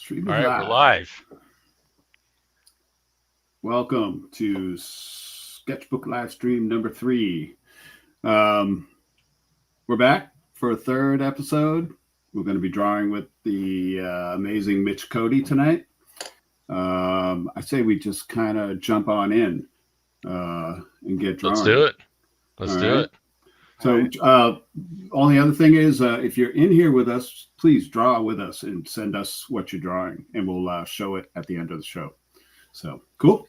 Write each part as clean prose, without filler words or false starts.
Streaming All right, live. We're live. Welcome to Sketchbook live stream number 3. We're back for a third episode. We're going to be drawing with the amazing Mitch Cotie tonight. I say we just kind of jump on in and get drawing. Let's do it. Let's do it. So only other thing is, if you're in here with us, please draw with us and send us what you're drawing, and we'll show it at the end of the show. So cool.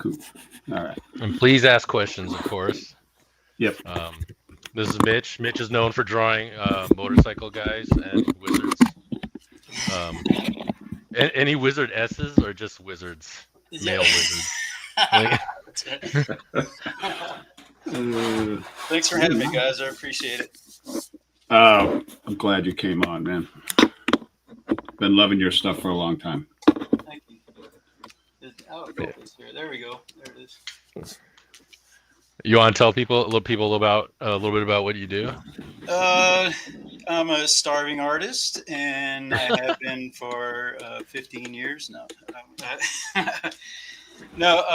All right. And please ask questions, of course. Yep. This is Mitch. Mitch is known for drawing motorcycle guys and wizards. Any wizard S's or just wizards? Male wizards. Thanks for having me, guys. I appreciate it. I'm glad you came on, man. Been loving your stuff for a long time. Thank you. Focus here. There we go. There it is. You want to tell people a little bit about what you do? I'm a starving artist, and I have been for 15 years now. No,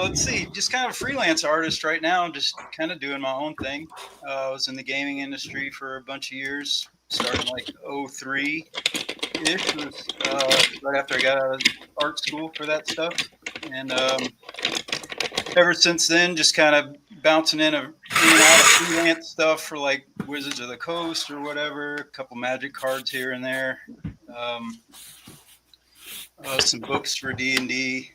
let's see. Just kind of a freelance artist right now. Just kind of doing my own thing. I was in the gaming industry for a bunch of years, starting like 03-ish. Right after I got out of art school for that stuff. And ever since then, just kind of bouncing in and out of freelance stuff for like Wizards of the Coast or whatever. A couple Magic cards here and there. Some books for D&D.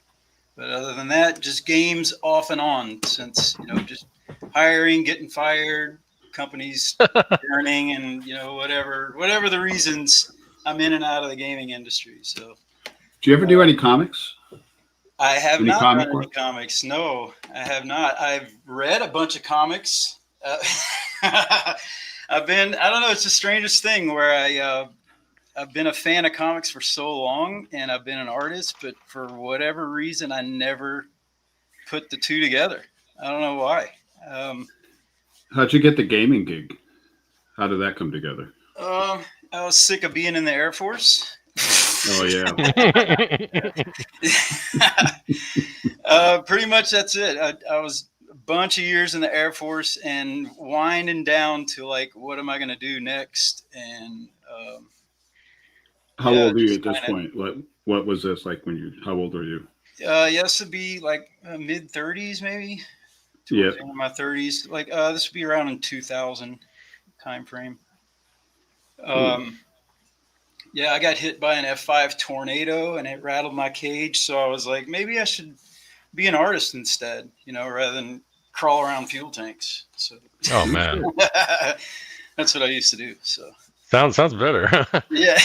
But other than that, just games off and on since, just hiring, getting fired, companies earning, and, whatever the reasons, I'm in and out of the gaming industry. So, do you ever do any comics? I have not done any comics. No, I have not. I've read a bunch of comics. I don't know, it's the strangest thing where I've been a fan of comics for so long, and I've been an artist, but for whatever reason, I never put the two together. I don't know why. How'd you get the gaming gig? How did that come together? I was sick of being in the Air Force. Oh, yeah. Pretty much that's it. I was a bunch of years in the Air Force and winding down to like, what am I going to do next? And how old are you at this point? What was this like how old are you? Yes, it'd be like mid 30s, maybe. Yeah. In my 30s. Like this would be around in 2000 time frame. Yeah, I got hit by an F5 tornado and it rattled my cage. So I was like, maybe I should be an artist instead, rather than crawl around fuel tanks. So. Oh man. That's what I used to do. So. Sounds better. Yeah.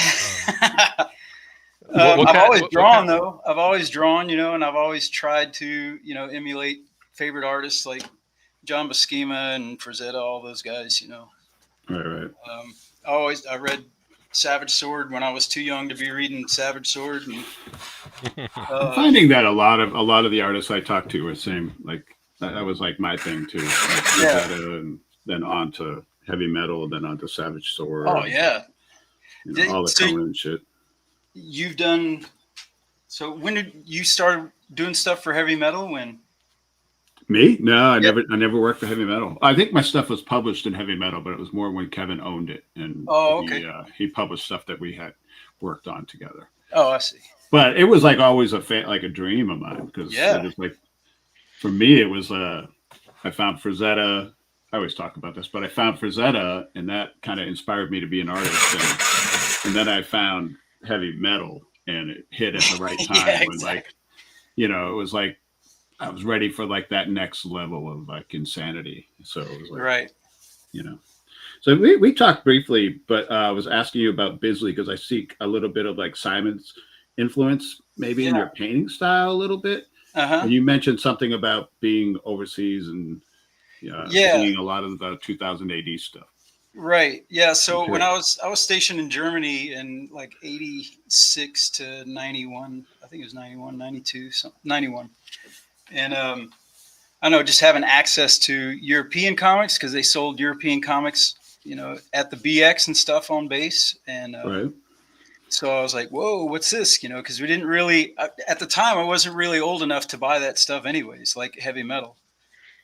I've always drawn, though. I've always drawn, and I've always tried to, emulate favorite artists like John Buscema and Frazetta, all those guys, Right. I read Savage Sword when I was too young to be reading Savage Sword. And, I'm finding that a lot of the artists I talk to are same. Like that was like my thing too. Like Frazetta, and then on to heavy metal, then onto Savage Sword. Oh yeah, all the Conan shit. You've done. So when did you start doing stuff for heavy metal? When? Me? No, I never worked for heavy metal. I think my stuff was published in heavy metal, but it was more when Kevin owned it, and he published stuff that we had worked on together. Oh, I see. But it was like always a dream of mine because it was like, for me, it was I found Frazetta. I always talk about this, but I found Frazetta, and that kind of inspired me to be an artist. And then I found heavy metal, and it hit at the right time. Exactly. When it was like I was ready for like that next level of like insanity. So it was like, right. So we talked briefly, but I was asking you about Bisley because I see a little bit of like Simon's influence, maybe in your painting style a little bit. And you mentioned something about being overseas and seeing a lot of the 2000 AD stuff. Right. Yeah. So when I was stationed in Germany in like 86 to 91, I think it was 91, 92, 91. And I know just having access to European comics because they sold European comics, at the BX and stuff on base. And So I was like, whoa, what's this? You know, because we didn't really, at the time, I wasn't really old enough to buy that stuff anyways, like heavy metal.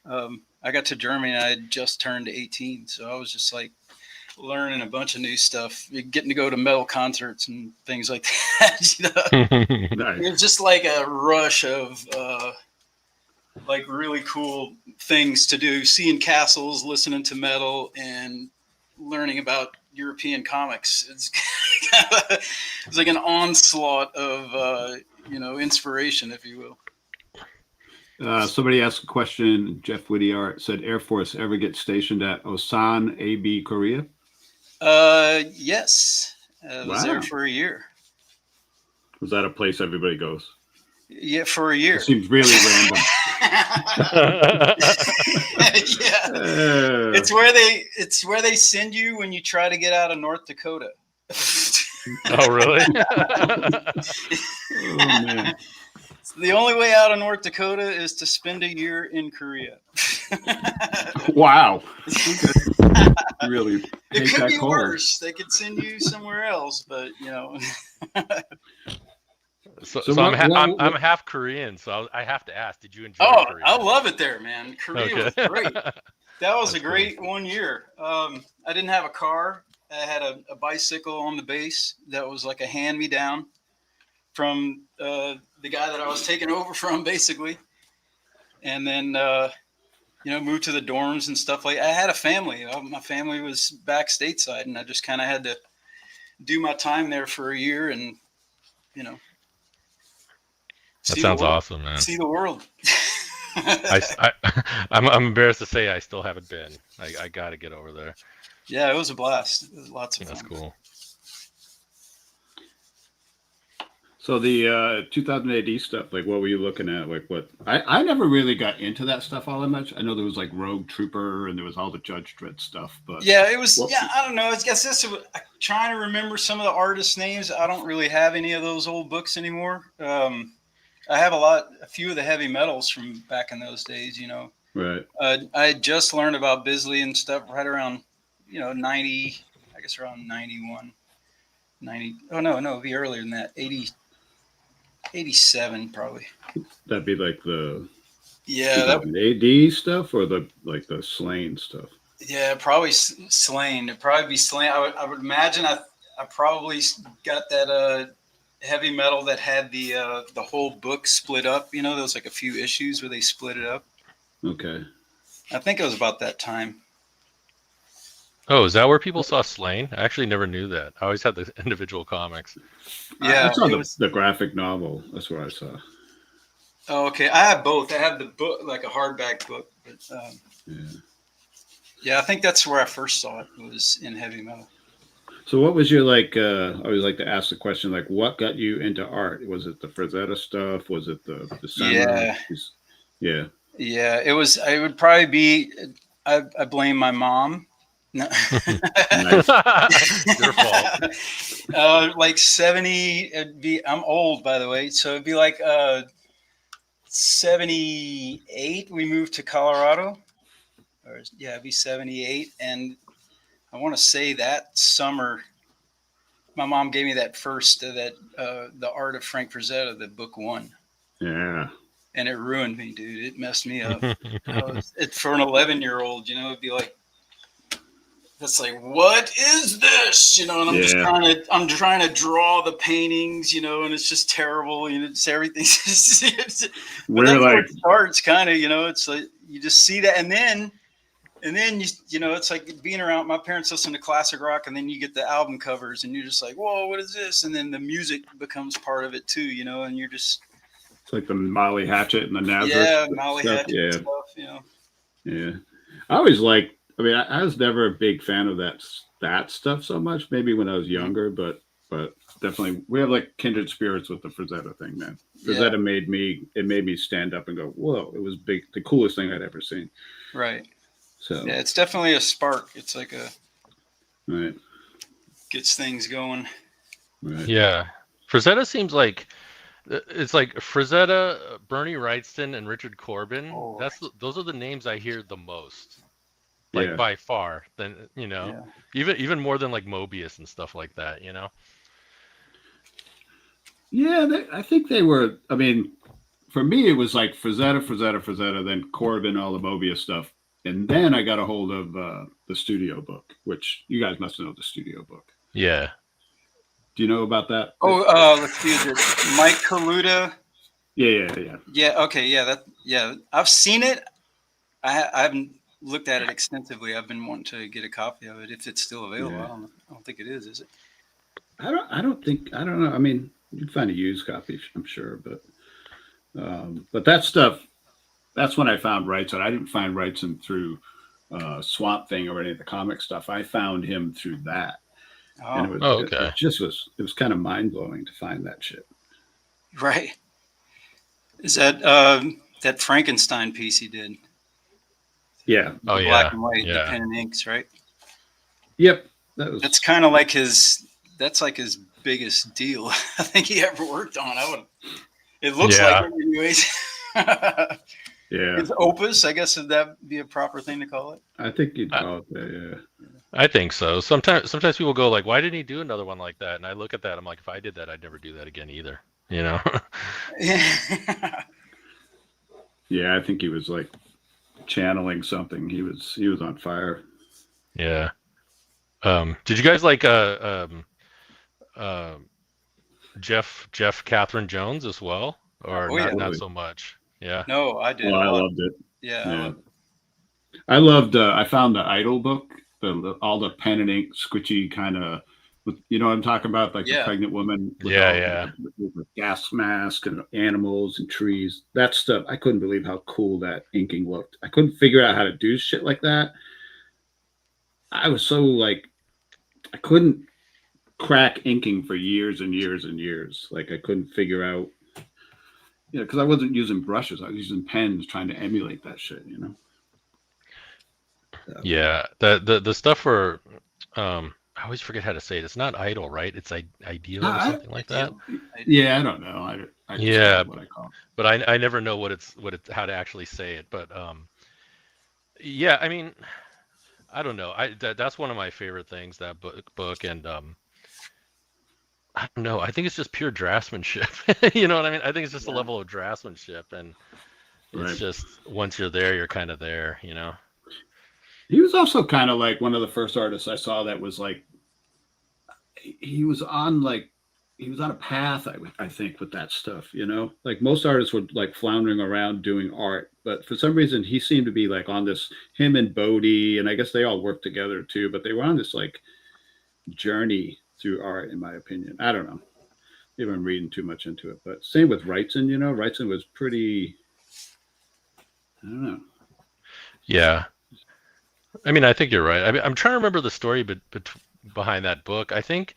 I got to Germany and I had just turned 18. So I was just like learning a bunch of new stuff, getting to go to metal concerts and things like that. You know? Nice. It was just like a rush of like really cool things to do, seeing castles, listening to metal, and learning about European comics. It's like an onslaught of inspiration, if you will. Somebody asked a question. Jeff Whittier said, Air Force ever get stationed at Osan, AB, Korea? Yes. I was there for a year. Was that a place everybody goes? Yeah, for a year. It seems really random. Yeah. It's where they send you when you try to get out of North Dakota. Oh, really? Oh, man. The only way out of North Dakota is to spend a year in Korea. Wow. Really? It could be worse. They could send you somewhere else, but So I'm half Korean, so I have to ask: did you enjoy? Korea? I love it there, man. Korea was great. That was a great 1 year. I didn't have a car. I had a bicycle on the base that was like a hand-me-down from the guy that I was taking over from, basically. And then, moved to the dorms and stuff like that. I had a family. My family was back stateside, and I just kind of had to do my time there for a year and, that sounds awesome, man. See the world. I'm embarrassed to say I still haven't been. I got to get over there. Yeah, it was a blast. It was lots of fun. That's cool. So the 2000 AD stuff, like what were you looking at? Like what? I never really got into that stuff all that much. I know there was like Rogue Trooper and there was all the Judge Dredd stuff, but yeah, it was. I don't know. I guess I'm trying to remember some of the artists' names. I don't really have any of those old books anymore. I have a few of the heavy metals from back in those days. Right. I just learned about Bisley and stuff right around 90. I guess around 91, 90. Oh no, it'd be earlier than that. 80. 87 probably. That'd be like the AD stuff or the Slain stuff. Yeah, probably Slain. It'd probably be Slain. I would imagine I probably got that heavy metal that had the whole book split up. There was like a few issues where they split it up. Okay. I think it was about that time. Oh, is that where people saw Slain? I actually never knew that. I always had the individual comics. Yeah, I saw the graphic novel. That's what I saw. Oh, okay. I have both. I have the book, like a hardback book. But, yeah, I think that's where I first saw it. It was in heavy metal. So what was your I always like to ask the question, like, what got you into art? Was it the Frazetta stuff? Was it the cinema? Yeah. Yeah, it was. It would probably be. I blame my mom. No. Your fault. Like 70. I'm old, by the way, so it'd be like 78. We moved to Colorado, it'd be 78, and I want to say that summer, my mom gave me that first the Art of Frank Frazetta, the book 1. Yeah. And it ruined me, dude. It messed me up. For an 11-year-old, it'd be like. It's like, what is this? And I'm trying to draw the paintings, and it's just terrible. It's everything. But that's where it starts, kind of. It's like you just see that, and then it's like being around. My parents listen to classic rock, and then you get the album covers, and you're just like, whoa, what is this? And then the music becomes part of it too, and you're just. It's like the Molly Hatchet and the Nazareth. Yeah, Molly Hatchet stuff. Yeah, I always like. I mean, I was never a big fan of that stuff so much. Maybe when I was younger, but definitely we have like kindred spirits with the Frazetta thing, man. Frazetta made me stand up and go, whoa! It was big, the coolest thing I'd ever seen. Right. So yeah, it's definitely a spark. It's like right gets things going. Right. Yeah, Frazetta seems like. It's like Frazetta, Bernie Wrightston, and Richard Corbin. Oh, those are the names I hear the most. By far, then even more than like Mobius and stuff like that, Yeah, I think they were. I mean, for me, it was like Frazetta, then Corbin, all the Mobius stuff. And then I got a hold of the studio book, which you guys must know the studio book. Yeah. Do you know about that? Oh, let's see. Is it Mike Kaluta? Yeah. Yeah. Okay. Yeah. I've seen it. I haven't looked at it extensively. I've been wanting to get a copy of it if it's still available. Yeah. I don't think it is it? I don't know. I mean, you'd find a used copy, I'm sure, but that stuff. That's when I found Wrightson. I didn't find Wrightson through Swamp Thing or any of the comic stuff. I found him through that. Oh, And okay. It was kind of mind blowing to find that shit. Right. Is that that Frankenstein piece he did? Yeah. Oh, black and white, yeah. the pen and inks, right? Yep. That's kind of like that's like his biggest deal I think he ever worked on. It looks like it anyways. Yeah. His opus, I guess, would that be a proper thing to call it? I think you'd call it that, yeah. I think so. Sometimes people go like, why didn't he do another one like that? And I look at that, I'm like, if I did that, I'd never do that again either. You know? Yeah, I think he was like channeling something. He was on fire. Yeah. Did you guys like Jeff Catherine Jones as well? Or not so much? Yeah. No, I did. Well, I loved it. Yeah. I loved. I found the Idol book, all the pen and ink, squishy kind of. You know what I'm talking about, like the pregnant woman. With with gas mask and animals and trees. That stuff. I couldn't believe how cool that inking looked. I couldn't figure out how to do shit like that. I was so like, I couldn't crack inking for years and years and years. Like I couldn't figure out. Yeah, because I wasn't using brushes. I was using pens trying to emulate that shit, you know? Yeah. The stuff for, I always forget how to say it. It's not idle, right? It's ideal or something like that. Yeah, I don't know. I what I call it. But I never know how to actually say it. But yeah, I mean, I don't know. That's one of my favorite things, that book, and I don't know. I think it's just pure draftsmanship. You know what I mean? I think it's just a level of draftsmanship, and it's just once you're there, you're kind of there. You know. He was also kind of like one of the first artists I saw that was like he was on a path. I think with that stuff, you know, like most artists were like floundering around doing art, but for some reason he seemed to be like on this. Him and Bodie, and I guess they all worked together too, but they were on this like journey through art, in my opinion. I don't know. Maybe I'm reading too much into it, but same with Wrightson. You know, Wrightson was pretty. I don't know. Yeah, I mean, I think you're right. I mean, I'm trying to remember the story, but behind that book, I think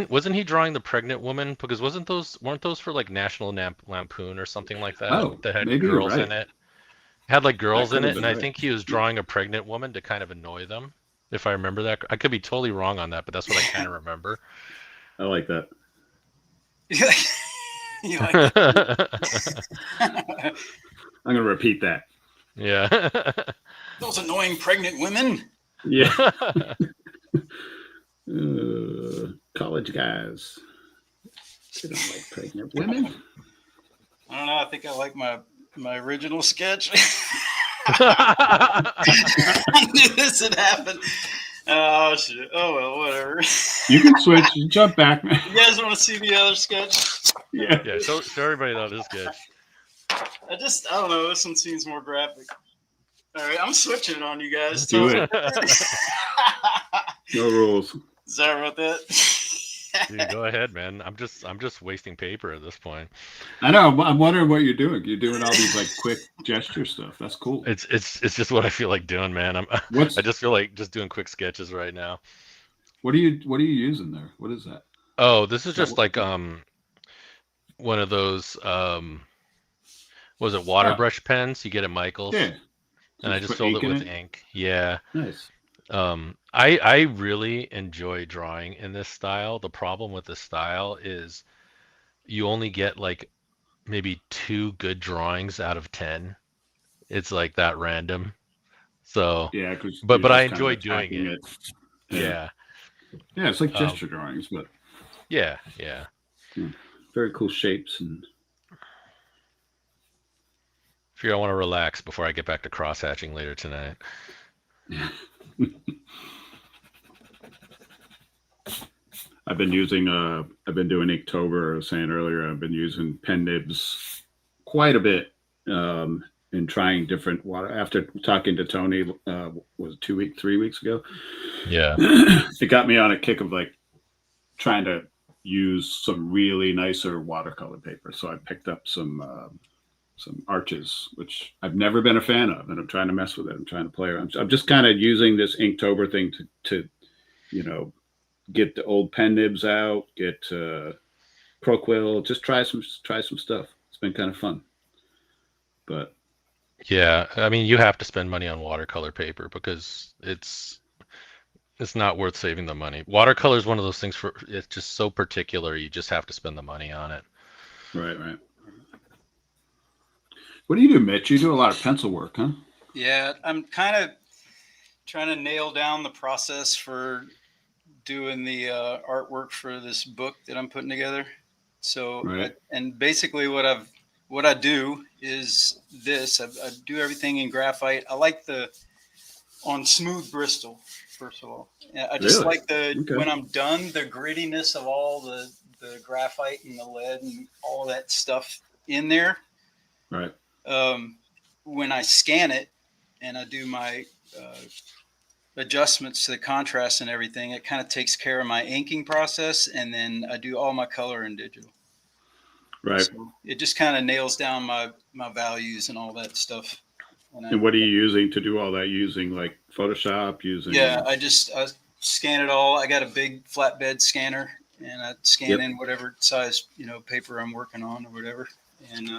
wasn't he drawing the pregnant woman? Because weren't those for like National Lampoon or something like that? Oh, that had maybe girls right. in it. Had like girls in it, and I right. think he was drawing a pregnant woman to kind of annoy them. If I remember that, I could be totally wrong on that, but that's what I kind of remember. I like that. You like that? I'm gonna repeat that. Yeah. Those annoying pregnant women. Yeah. College guys. They don't like pregnant women. I don't know. I think I like my original sketch. I knew this would happen. Oh shit! Oh well, whatever. You can switch. You jump back, man. You guys want to see the other sketch? Yeah. Yeah. Show everybody though this sketch. I don't know. This one seems more graphic. All right, I'm switching it on you guys. Do it. No rules. Sorry about that. Dude, go ahead, man. I'm just wasting paper at this point. I know. I'm wondering what you're doing. You're doing all these like quick gesture stuff. That's cool. It's just what I feel like doing, man. I just feel like just doing quick sketches right now. What are you using there? What is that? Oh, this is just like one of those was it water brush pens you get at Michael's? Yeah. And I just filled it with ink. Yeah. Nice. I really enjoy drawing in this style. The problem with this style is you only get like maybe 2 good drawings out of 10. It's like that random. So yeah, but I enjoy doing it. Yeah. Yeah, it's like gesture drawings, but yeah. very cool shapes. And I want to relax before I get back to cross hatching later tonight. I've been doing Inktober. I was saying earlier, I've been using pen nibs quite a bit, and trying different water. After talking to Tony, was it 3 weeks ago? Yeah. It got me on a kick of like trying to use some really nicer watercolor paper. So I picked up some Arches, which I've never been a fan of, and I'm trying to mess with it. I'm trying to play around. I'm just kind of using this Inktober thing to get the old pen nibs out, get ProQuill, just try some stuff. It's been kind of fun. But yeah, I mean, you have to spend money on watercolor paper because it's not worth saving the money. Watercolor is one of those things it's just so particular. You just have to spend the money on it. Right. What do you do, Mitch? You do a lot of pencil work, huh? Yeah, I'm kind of trying to nail down the process for doing the artwork for this book that I'm putting together. So, right. And basically what I do is this. I do everything in graphite. I like on smooth Bristol, first of all. I just like when I'm done, the grittiness of all the graphite and the lead and all that stuff in there. Right. When I scan it and I do my adjustments to the contrast and everything, it kind of takes care of my inking process, and then I do all my color in digital. Right. So it just kind of nails down my values and all that stuff. And what are you using to do all that? Using like Photoshop? Yeah, I scan it all. I got a big flatbed scanner, and I scan in whatever size paper I'm working on or whatever, and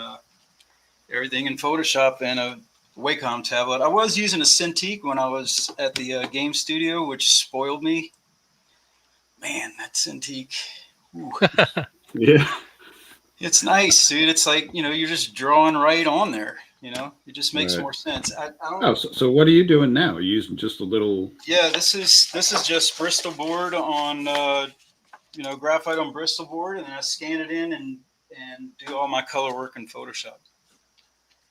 everything in Photoshop and a Wacom tablet. I was using a Cintiq when I was at the game studio, which spoiled me. Man, that Cintiq. Yeah. It's nice, dude. It's like, you're just drawing right on there. It just makes more sense. I don't know. So what are you doing now? Are you using just a little? Yeah, this is just Bristol board on, graphite on Bristol board, and then I scan it in and do all my color work in Photoshop.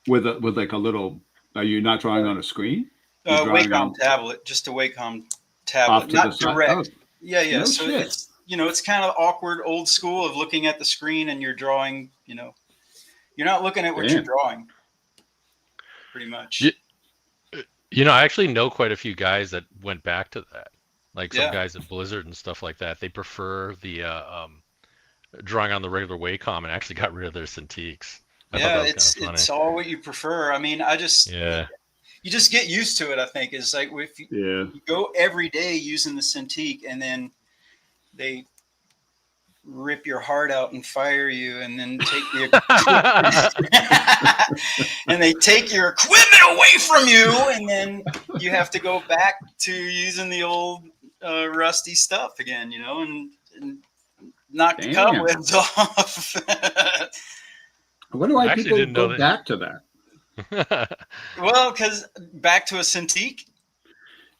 With like a little, are you not drawing on a screen? Wacom tablet, just a Wacom tablet, not direct. Oh, yeah. No so shit. It's kind of awkward, old school of looking at the screen and you're drawing, you're not looking at what you're drawing. Pretty much. I actually know quite a few guys that went back to that. Like some guys at Blizzard and stuff like that. They prefer the drawing on the regular Wacom and actually got rid of their Cintiqs. It's all what you prefer. I mean, you just get used to it. I think is like if you go every day using the Cintiq, and then they rip your heart out and fire you, and then take and they take your equipment away from you, and then you have to go back to using the old rusty stuff again, and knock the cobwebs off. What do I people go back to that? Well, because back to a Cintiq.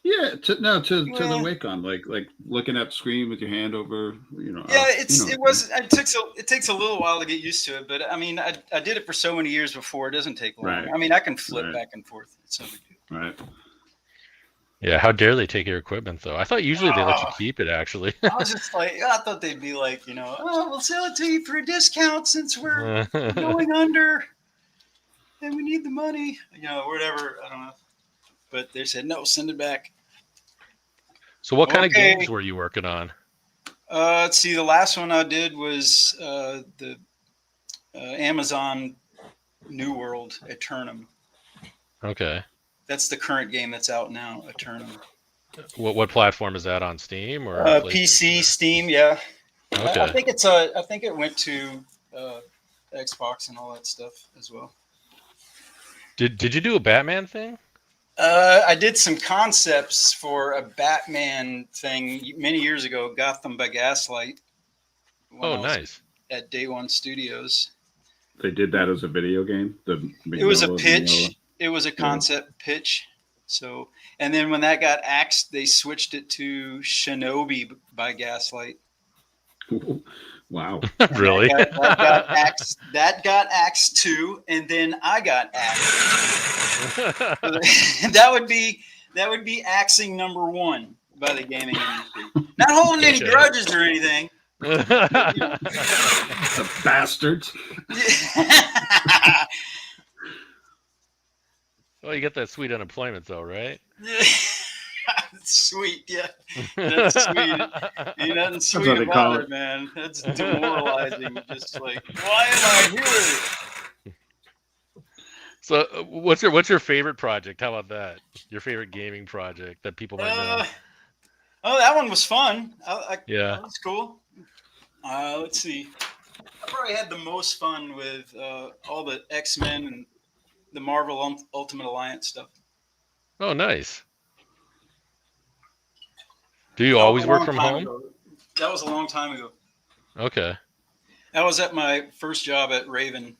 Yeah, to the Wacom, like looking at the screen with your hand over, Yeah, it takes a little while to get used to it, but I mean, I did it for so many years before. It doesn't take long. Right. I mean, I can flip back and forth. It's no big deal. Right. Yeah, how dare they take your equipment though? I thought usually they let you keep it. Actually, I was just like, I thought they'd be like, we'll sell it to you for a discount since we're going under, and we need the money, whatever. I don't know. But they said, no, send it back. So what kind of games were you working on? Let's see. The last one I did was the Amazon New World Eternum. Okay. That's the current game that's out now, Eternum. What platform is that on? Steam or PC, Steam? Yeah. Okay. I think it went to Xbox and all that stuff as well. Did you do a Batman thing? I did some concepts for a Batman thing many years ago, Gotham by Gaslight. Oh, nice. At Day One Studios. They did that as a video game? It was a pitch. It was a concept pitch. So, and then when that got axed, they switched it to Shinobi by Gaslight. Wow. Really? That got axed too, and then I got axed. that would be axing number one by the gaming industry. Not holding any grudges or anything. The bastards. Well, you get that sweet unemployment though, right? Sweet, yeah. That's sweet. Ain't nothing sweet about it, man. That's demoralizing. Just like, why am I here? So, what's your favorite project? How about that? Your favorite gaming project that people might know? Oh, that one was fun. Yeah, that was cool. Let's see. I probably had the most fun with all the X-Men and the Marvel Ultimate Alliance stuff. Oh, nice. Do you always work from home? That was a long time ago. Okay. That was at my first job at Raven.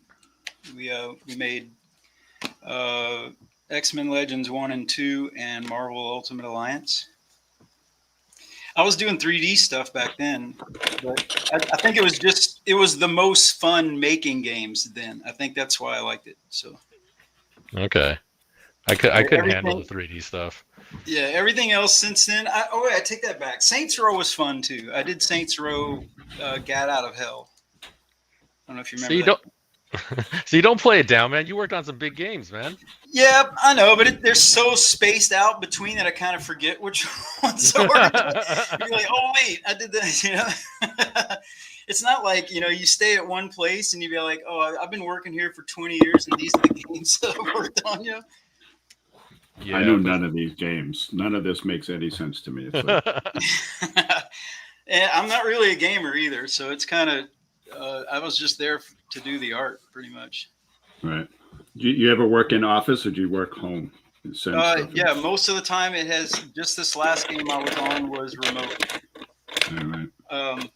We made X-Men Legends 1 and 2 and Marvel Ultimate Alliance. I was doing 3D stuff back then, but I think it was the most fun making games then. I think that's why I liked it. So. Okay. I couldn't handle the 3D stuff. Yeah, everything else since then. I take that back. Saints Row was fun too. I did Saints Row, Gat Out of Hell. I don't know if you remember. So you don't play it down, man. You worked on some big games, man. Yeah, I know, but they're so spaced out between that I kind of forget which ones are. You're like, oh wait, I did this. You know, it's not like you stay at one place and you be like, oh, I've been working here for 20 years and these are the games that I worked on. Yeah, I know none of these games. None of this makes any sense to me. It's like... And I'm not really a gamer either, so it's kind of I was just there to do the art, pretty much. Right. You ever work in office or do you work home? Yeah, most of the time it has. Just this last game I was on was remote. All right.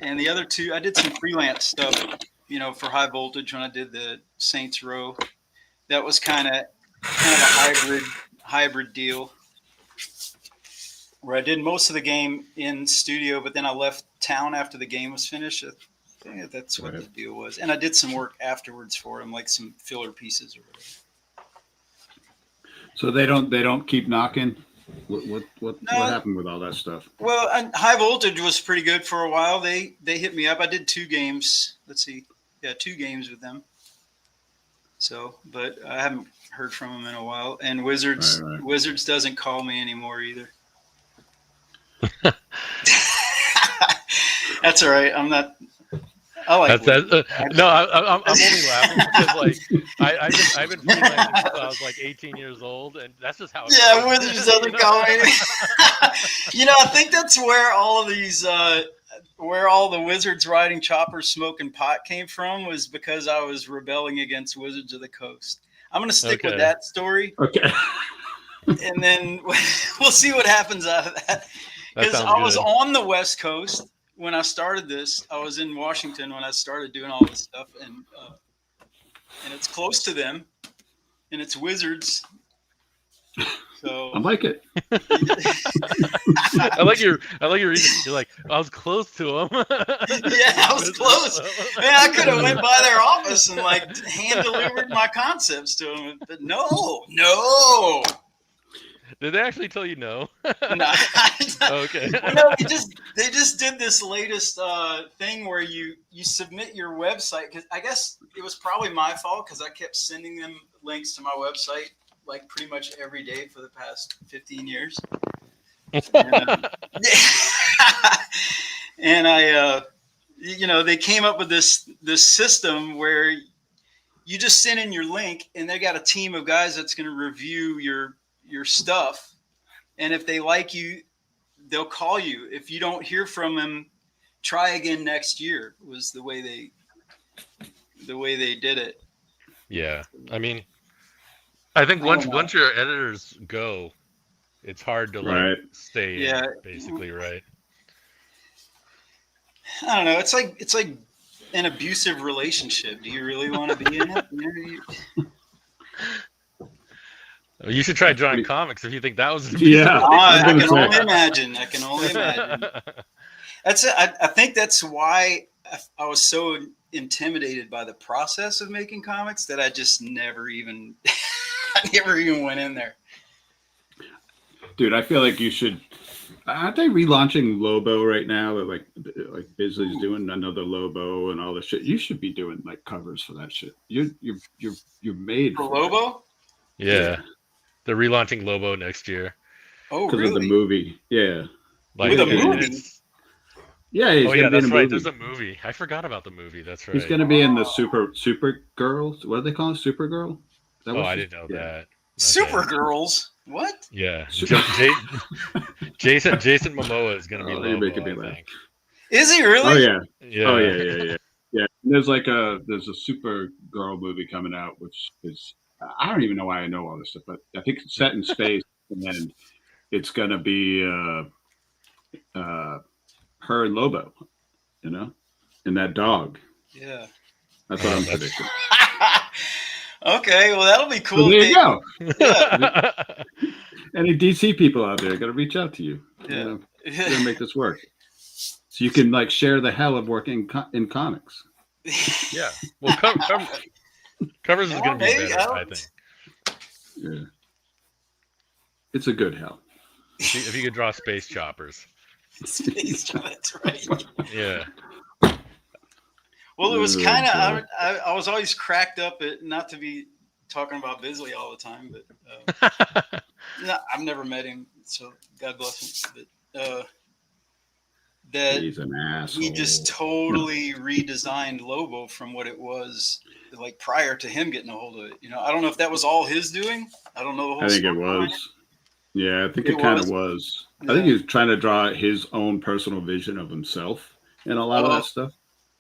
And the other two, I did some freelance stuff, for High Voltage when I did the Saints Row. That was kind of a hybrid deal where I did most of the game in studio, but then I left town after the game was finished. I think that's what the deal was. And I did some work afterwards for him, like some filler pieces or whatever. So they don't keep knocking? What happened with all that stuff? Well, High Voltage was pretty good for a while. They hit me up. I did 2 games. Let's see. Yeah, 2 games with them. So, but I haven't heard from them in a while. And Wizards Wizards doesn't call me anymore either. That's all right. I'm not. I like no, I'm only laughing because I've been freelancing since I was like 18 years old, and that's just how. Wizards doesn't call me. I think that's where all of these, where all the Wizards riding choppers, smoking pot came from, was because I was rebelling against Wizards of the Coast. I'm going to stick with that story. Okay. And then we'll see what happens out of that. Because I was on the West Coast when I started this. I was in Washington when I started doing all this stuff, and it's close to them, and it's Wizards. So I like it. I like your reason. You're like, I was close to him. Yeah, I was close. Man, I could have went by their office and hand delivered my concepts to them, but no. Did they actually tell you no? No. Okay. No, they just did this latest thing where you submit your website, because I guess it was probably my fault because I kept sending them links to my website like pretty much every day for the past 15 years. And I they came up with this system where you just send in your link and they got a team of guys that's going to review your stuff, and if they like you, they'll call you. If you don't hear from them, try again next year, was the way they did it. Yeah, I mean, I think once your editors go, it's hard to stay in, basically, right? I don't know. It's like an abusive relationship. Do you really want to be in it? You should try drawing comics if you think that was. Yeah, I can only imagine. That's it. I think that's why I was so intimidated by the process of making comics that I just never even I never even went in there. Dude, I feel like you should. Aren't they relaunching Lobo right now? Like Bisley's doing another Lobo and all this shit. You should be doing like covers for that shit. You're made For for Lobo? Yeah. They're relaunching Lobo next year. Oh, because really? of the movie. Yeah, Like, With a and movie? it's yeah, he's oh gonna yeah, be in a that's right. movie. There's a movie. I forgot about the movie. That's He's right. gonna be in the Super Girls. What do they call it? Supergirl? Is that Oh, what I she's? didn't know Yeah. that. Okay. Supergirls? What? Yeah. Su- Jason Momoa is gonna be Oh, you're making Lobo, me I laugh. think. Is he Oh really? yeah. Oh Yeah. yeah. Yeah. There's a Supergirl movie coming out, which is I don't even know why I know all this stuff, but I think it's set in space, and then it's gonna be her and Lobo, you know, and that dog. Yeah. That's what I'm That's predicting. Okay, well that'll be So cool. there you go. Yeah. Any DC people out there, got to reach out to you. Yeah. We're gonna make this work, so you can like share the hell of working in comics. Yeah. Well, covers is gonna be maybe, better, I think. Yeah, it's a good hell. If you could draw space choppers. Space, that's right. Yeah. Well, it was Oh, kind of God. I was always cracked up at not to be talking about Bisley all the time, but no, I've never met him, so God bless him. But that He's an asshole. he just totally redesigned Lobo from what it was like prior to him getting a hold of it. You know, I don't know if that was all his doing. I don't know the whole I think it story behind was. Yeah, I think It it kind of was? was. Yeah. I think he was trying to draw his own personal vision of himself and a lot of Oh. that stuff.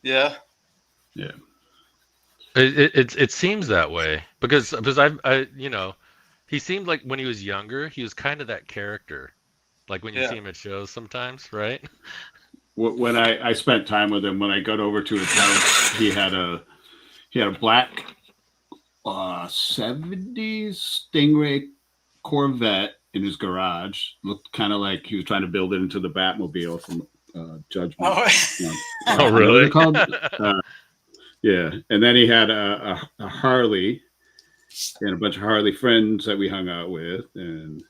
Yeah. Yeah. It seems that way because I he seemed like when he was younger he was kind of that character, like when you Yeah. see him at shows sometimes, right? When I spent time with him, when I got over to his house, he had a black 70s Stingray Corvette in his garage. Looked kind of like he was trying to build it into the Batmobile from Judgment. Oh, Oh, What really? are they called? Yeah, and then he had a Harley and a bunch of Harley friends that we hung out with, and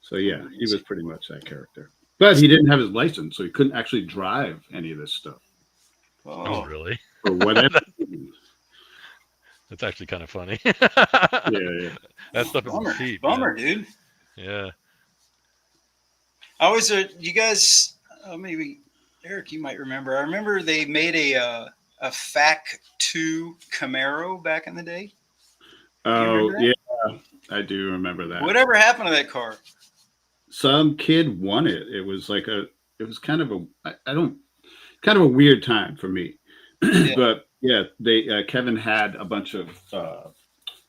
so yeah, he was pretty much that character. But he didn't have his license, so he couldn't actually drive any of this stuff Oh, really? or whatever. That's actually kind of funny. Yeah. That stuff is bummer, cheap. bummer, Man. dude. Yeah. I always, you guys, maybe Eric, you might remember. I remember they made a FAC 2 Camaro back in the day. Oh yeah, I do remember that. Whatever happened to that car? Some kid won it. It was like it was kind of kind of a weird time for me. Yeah. But yeah, they Kevin had a bunch of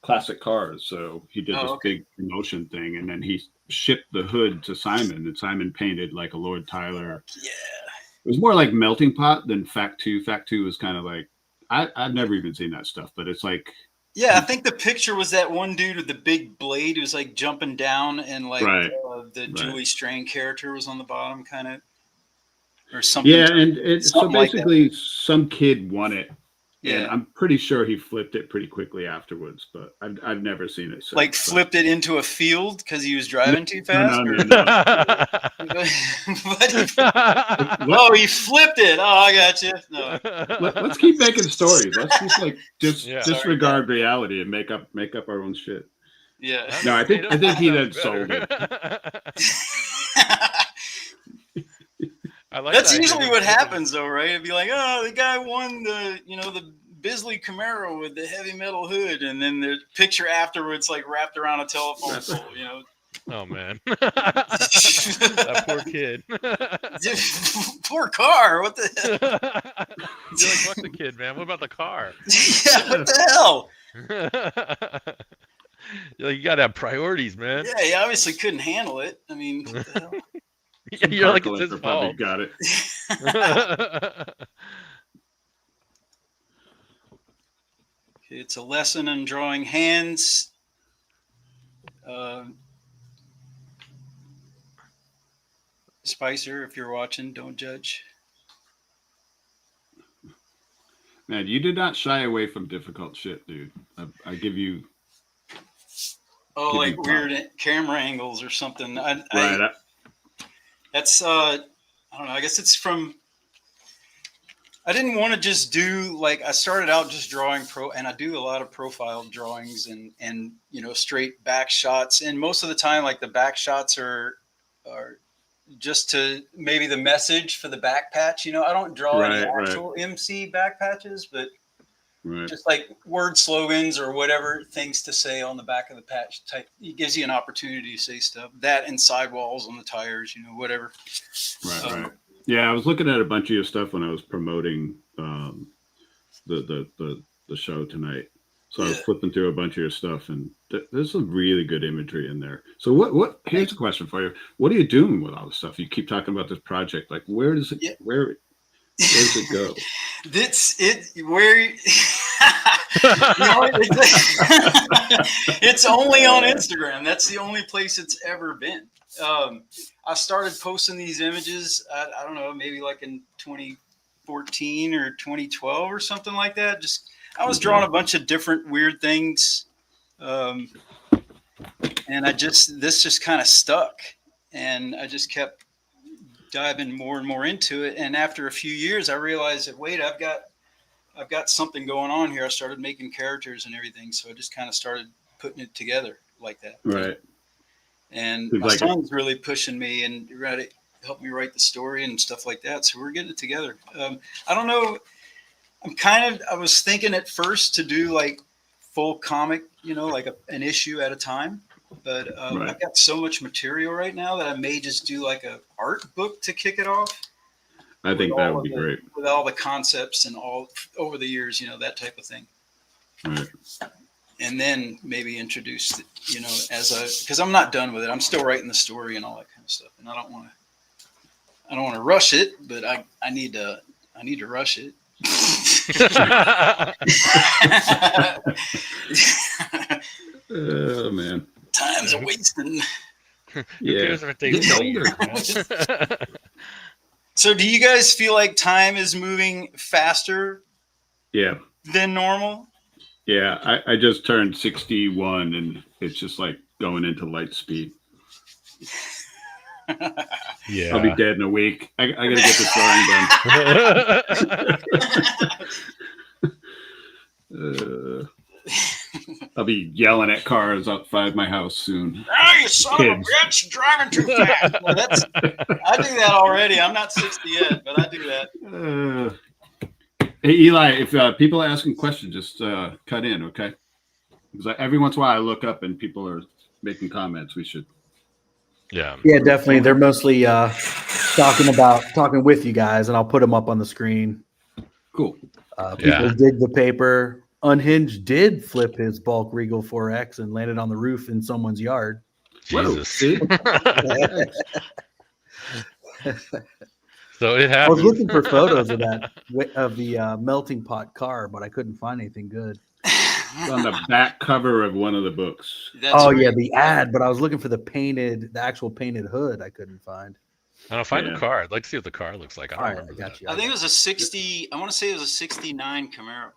classic cars, so he did this big promotion thing, and then he shipped the hood to Simon, and Simon painted like a Lord Tyler. Yeah. It was more like Melting Pot than Fact 2. Fact 2 was kind of like I've never even seen that stuff, but it's like Yeah, I think the picture was that one dude with the big blade who was like jumping down, and like the Julie Strain character was on the bottom, kind of, or something. Yeah, and so basically, like some kid won it. Yeah, and I'm pretty sure he flipped it pretty quickly afterwards, but I've never seen it. Like flipped it into a field because he was driving too fast. No. Oh, he flipped it. Oh, I got you. No. Let's keep making stories. Let's just like disregard reality and make up our own shit. Yeah. No, I think he then sold it. That's usually what happens, though, right? It'd be like, oh, the guy won the Bisley Camaro with the heavy metal hood, and then the picture afterwards, like wrapped around a telephone pole, Oh man, that poor kid. Poor car. What the hell? You're like, fuck the kid, man. What about the car? Yeah, what the hell? You're like, you gotta have priorities, man. Yeah, he obviously couldn't handle it. I mean, what the hell? You're like, it's his fault. Got it. It's a lesson in drawing hands. Spicer, if you're watching, don't judge. Man, you did not shy away from difficult shit, dude. I give you. Oh, like weird camera angles or something. Right. That's I don't know. I guess it's from. I didn't want to just do like I started out just drawing and I do a lot of profile drawings and straight back shots, and most of the time like the back shots are just to maybe the message for the back patch. I don't draw any actual MC back patches, but just like word slogans or whatever things to say on the back of the patch type. It gives you an opportunity to say stuff. That and sidewalls on the tires, whatever. Right. Yeah, I was looking at a bunch of your stuff when I was promoting the show tonight. So I was flipping through a bunch of your stuff, and there's some really good imagery in there. So what? Here's a question for you: what are you doing with all this stuff? You keep talking about this project. Like, where does it? Where does it go? It's only on Instagram. That's the only place it's ever been. I started posting these images, I don't know, maybe like in 2014 or 2012 or something like that. I was drawing a bunch of different weird things. And this just kind of stuck, and I just kept diving more and more into it. And after a few years, I realized that, wait, I've got something going on here. I started making characters and everything. So I just kind of started putting it together like that. Right. And my son's really pushing me and ready to help me write the story and stuff like that. So we're getting it together. I don't know. I was thinking at first to do like full comic, like an issue at a time. But I've got so much material right now that I may just do like a art book to kick it off. I think that would be great. With all the concepts and all over the years, that type of thing. Right. And then maybe introduce, because I'm not done with it. I'm still writing the story and all that kind of stuff. And I don't want to rush it, but I need to rush it. Oh man. Time's a wasting. Who cares if it takes 20 years, man? So do you guys feel like time is moving faster than normal? Yeah, I just turned 61 and it's just like going into light speed. Yeah. I'll be dead in a week. I gotta get this drawing done. I'll be yelling at cars outside my house soon. Oh, you son of a bitch, driving too fast. I do that already. I'm not 60 yet, but I do that. Hey, Eli, if people are asking questions, just cut in, okay? Because every once in a while I look up and people are making comments. We should. Yeah, definitely. They're mostly talking with you guys, and I'll put them up on the screen. Cool. People dig the paper. Unhinged did flip his bulk Regal 4X and landed on the roof in someone's yard. Jesus. So it happened. I was looking for photos of the melting pot car, but I couldn't find anything good. It's on the back cover of one of the books. The ad, but I was looking for the actual painted hood. I couldn't find. I don't find the car. I'd like to see what the car looks like. I don't remember that. I think it was a 60. I want to say it was a 69 Camaro.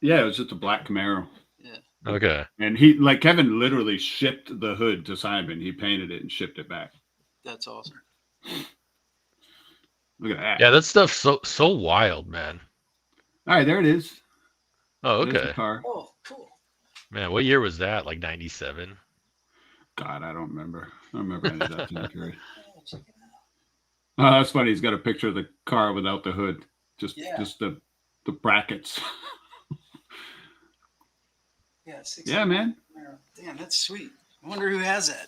Yeah, it was just a black Camaro. Yeah. Okay. And Kevin literally shipped the hood to Simon. He painted it and shipped it back. That's awesome. Look at that. Yeah, that stuff's so wild, man. All right, there it is. Oh, There's okay. the car. Oh, cool. Man, what year was that? Like 97? God, I don't remember. I don't remember any of that time period. Oh, that's funny. He's got a picture of the car without the hood. Just the brackets. Yeah, man. Damn, that's sweet. I wonder who has that.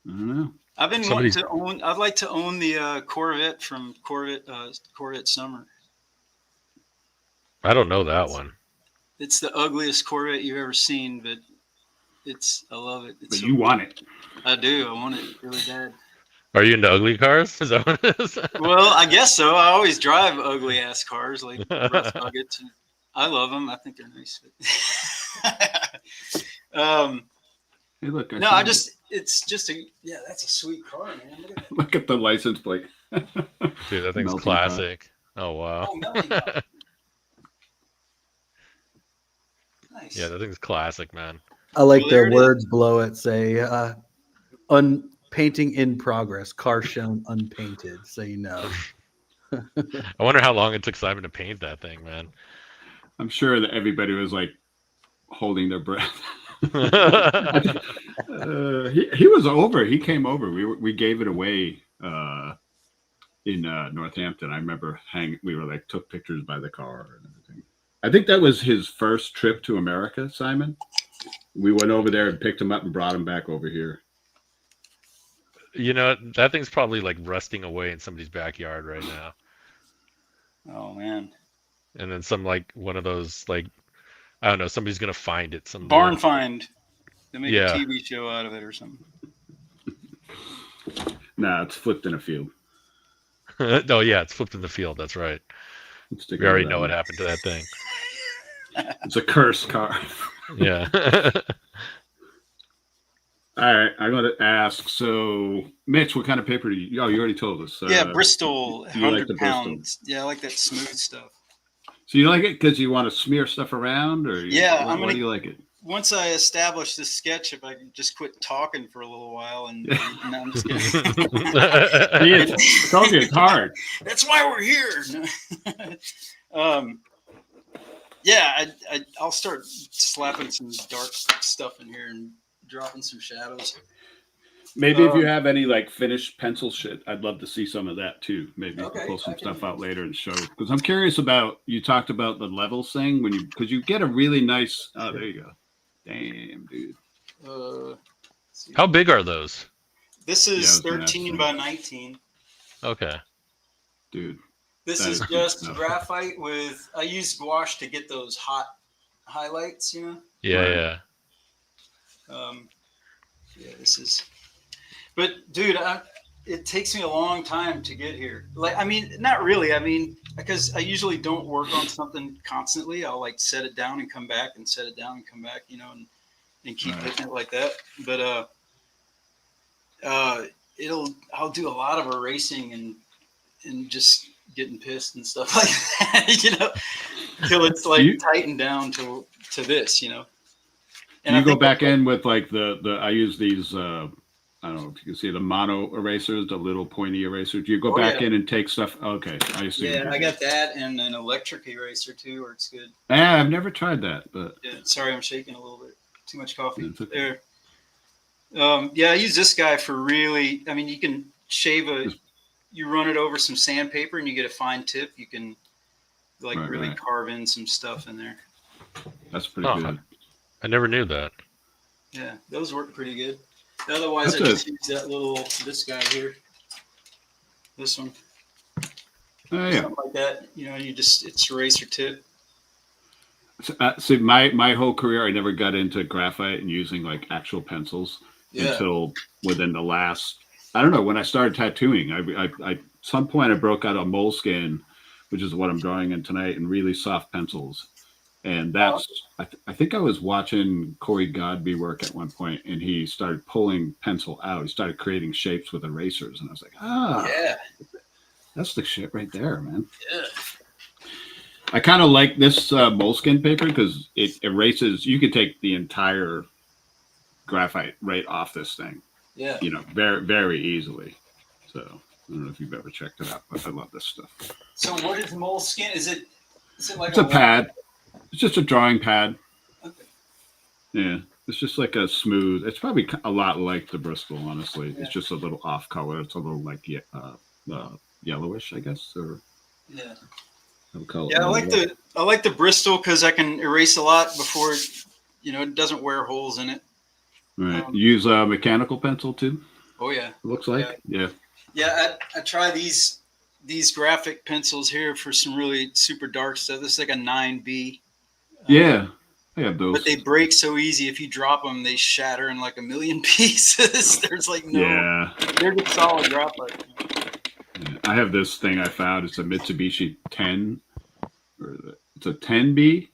I don't know. I've been wanting to own. I'd like to own the Corvette from Corvette Summer. I don't know that one. It's the ugliest Corvette you've ever seen, but I love it. But you want it. I do. I want it really bad. Are you into ugly cars? Is that what it is? Well, I guess so. I always drive ugly ass cars like Russ Nuggets. I love them. I think they're nice. Hey, look. It's just that's a sweet car, man. Look at that. Look at the license plate. Dude, that thing's classic. Oh, wow. Nice. Yeah, that thing's classic, man. I like Well, there the it words below it say painting in progress, car shown unpainted, so you know. I wonder how long it took Simon to paint that thing, man. I'm sure that everybody was like holding their breath. He was over. He came over. We gave it away in Northampton. I remember we were like took pictures by the car and everything. I think that was his first trip to America, Simon. We went over there and picked him up and brought him back over here. You know, that thing's probably like rusting away in somebody's backyard right now. Oh man. And then some like one of those like I don't know, somebody's gonna find it someday. Barn find. They make Yeah. a TV show out of it or something. Nah, it's flipped in a field. Oh yeah, it's flipped in the field. That's right. We already know what happened to that thing. It's a cursed car. Yeah. All right, I'm going to ask. So, Mitch, what kind of paper do you? Oh, you already told us. Yeah, Bristol, you like 100 the pounds. Yeah, I like that smooth stuff. So you like it because you want to smear stuff around, or Yeah, why do you like it? Once I establish this sketch, if I can just quit talking for a little while, and no, I'm just kidding. It's told you it's hard. That's why we're here. Yeah, I'll start slapping some dark stuff in here and dropping some shadows. Maybe if you have any like finished pencil shit, I'd love to see some of that too. Maybe Okay, pull some stuff out later and show. Because I'm curious about, you talked about the levels thing because you get a really nice. Oh, there you go. Damn, dude. How big are those? This is 13 by 19. Okay. Dude. This is just graphite with. I use gouache to get those hot highlights, you know. Yeah, Right. yeah. Yeah, this is. But dude, it takes me a long time to get here. Like, I mean, not really. I mean, because I usually don't work on something constantly. I'll like set it down and come back and set it down and come back, you know, and keep hitting it like that. But I'll do a lot of erasing and just getting pissed and stuff like that, you know, till it's like tightened down to this, you know. And you go back in with like the I use these I don't know if you can see the mono erasers, the little pointy erasers. Do you go back in and take stuff? Okay, I see. Yeah, I got that and an electric eraser too, works good. I've never tried that, but yeah, sorry, I'm shaking a little bit. Too much coffee. Okay. There. Yeah, I use this guy for really. I mean, you can shave you run it over some sandpaper and you get a fine tip. You can like really carve in some stuff in there. That's pretty good. I never knew that. Yeah, those work pretty good. Otherwise, I just use this guy here. This one. Oh, yeah. Something like that. You know, it's eraser tip. See, my whole career, I never got into graphite and using like actual pencils until within the last, I don't know, when I started tattooing. I some point I broke out a moleskin, which is what I'm drawing in tonight, and really soft pencils. And that's, I think I was watching Corey Godby work at one point, and he started pulling pencil out. He started creating shapes with erasers, and I was like, yeah, that's the shit right there, man. Yeah. I kind of like this moleskin paper because it erases. You could take the entire graphite right off this thing. Yeah. You know, very, very easily. So I don't know if you've ever checked it out, but I love this stuff. So what is moleskin? Is it like it's a pad? It's just a drawing pad. Okay. Yeah. It's just like a smooth. It's probably a lot like the Bristol, honestly. Yeah. It's just a little off color. It's a little like yellowish, I guess. Or yeah. I like the Bristol because I can erase a lot before it doesn't wear holes in it. Right. Use a mechanical pencil too. Oh yeah. It looks like yeah. I try these graphic pencils here for some really super dark stuff. This is like a 9B. Yeah, I have those. But they break so easy. If you drop them, they shatter in like a million pieces. There's like no. Yeah. They're just solid graphite. I have this thing I found. It's a Mitsubishi 10, it's a 10B.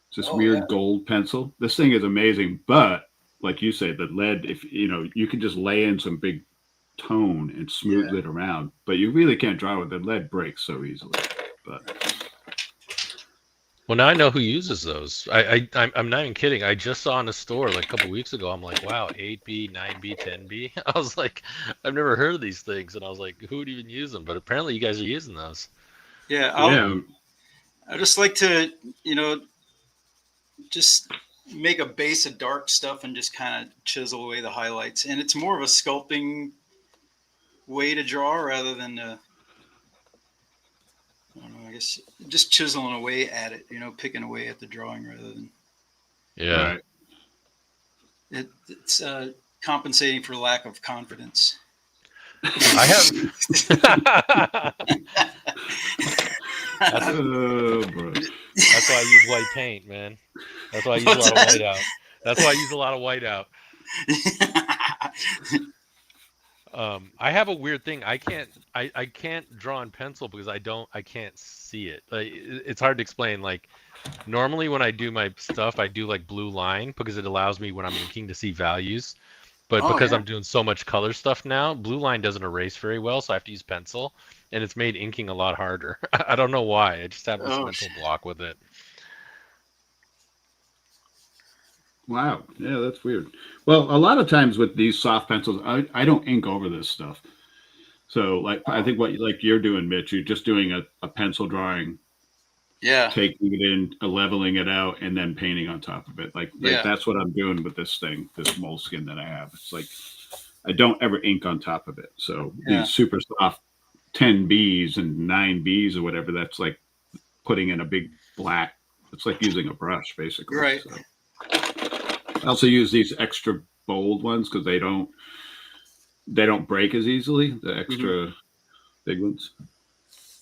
It's this weird gold pencil. This thing is amazing, but like you say, the lead. If you can just lay in some big tone and smooth it around, but you really can't draw with the lead breaks so easily. But Well, now I know who uses those. I'm not even kidding. I just saw in a store like a couple weeks ago. I'm like, wow, 8B, 9B, 10B. I was like, I've never heard of these things, and I was like, who would even use them? But apparently, you guys are using those. Yeah, Yeah. I just like to, just make a base of dark stuff and just kind of chisel away the highlights. And it's more of a sculpting way to draw rather than, I don't know, I guess just chiseling away at it, picking away at the drawing rather than. Yeah. Right. It's compensating for lack of confidence. I have. Bro. That's why I use white paint, man. That's why I use a lot of whiteout. That's why I use a lot of whiteout. I have a weird thing. I can't draw in pencil because I can't see it. Like, it's hard to explain. Like, normally when I do my stuff, I do like blue line because it allows me when I'm inking to see values. But because I'm doing so much color stuff now, blue line doesn't erase very well, so I have to use pencil, and it's made inking a lot harder. I don't know why. I just have this mental block with it. Wow. Yeah, that's weird. Well, a lot of times with these soft pencils, I don't ink over this stuff. So, like, I think what like you're doing, Mitch, you're just doing a pencil drawing. Yeah. Taking it in, leveling it out, and then painting on top of it. Like that's what I'm doing with this thing, this moleskin that I have. It's like I don't ever ink on top of it. So these super soft 10Bs and 9Bs or whatever, that's like putting in a big black. It's like using a brush, basically. Right. So. I also use these extra bold ones because they don't break as easily. The extra big ones.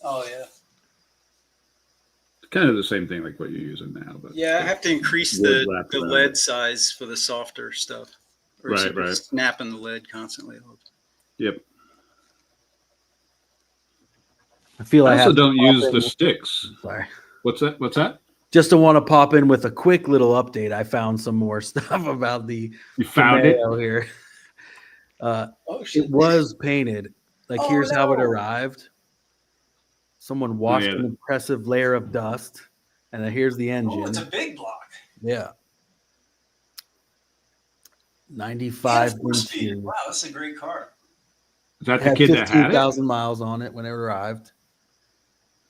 Oh yeah. Kind of the same thing like what you're using now, but I have to increase the lead size for the softer stuff. Or right. Snapping the lead constantly. Yep. I also don't use the sticks. Sorry. What's that? Just to want to pop in with a quick little update. I found some more stuff about the. You found it here. It was painted. Like here's how it arrived. Someone washed an impressive layer of dust, and then here's the engine. Oh, it's a big block. Yeah. 95 speed. Wow, that's a great car. Is that the kid that had it? 15,000 miles on it when it arrived.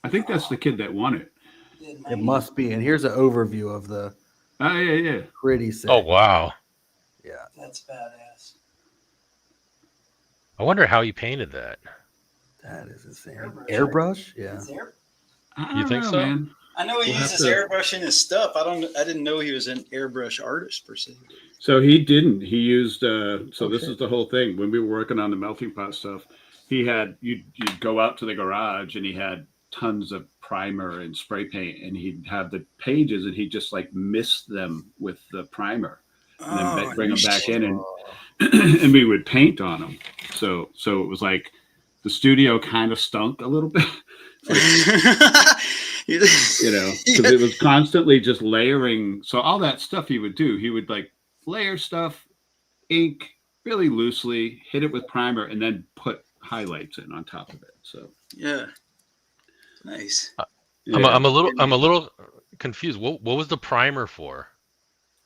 I think that's the kid that won it. It must be. And here's an overview of the. Oh, yeah. Pretty sick. Oh, wow. Yeah. That's badass. I wonder how he painted that. That is insane. Airbrush? Yeah. You think so? Man. I know he uses airbrush in his stuff. I didn't know he was an airbrush artist per se. So he didn't. He used. This is the whole thing. When we were working on the melting pot stuff, he had you'd go out to the garage and he had tons of primer and spray paint, and he'd have the pages and he'd just like mist them with the primer, and then bring them back in, and we would paint on them. So it was like the studio kind of stunk a little bit. Because it was constantly just layering. So all that stuff he would do, he would like layer stuff, ink really loosely, hit it with primer, and then put highlights in on top of it. So nice. I'm a little confused. What was the primer for?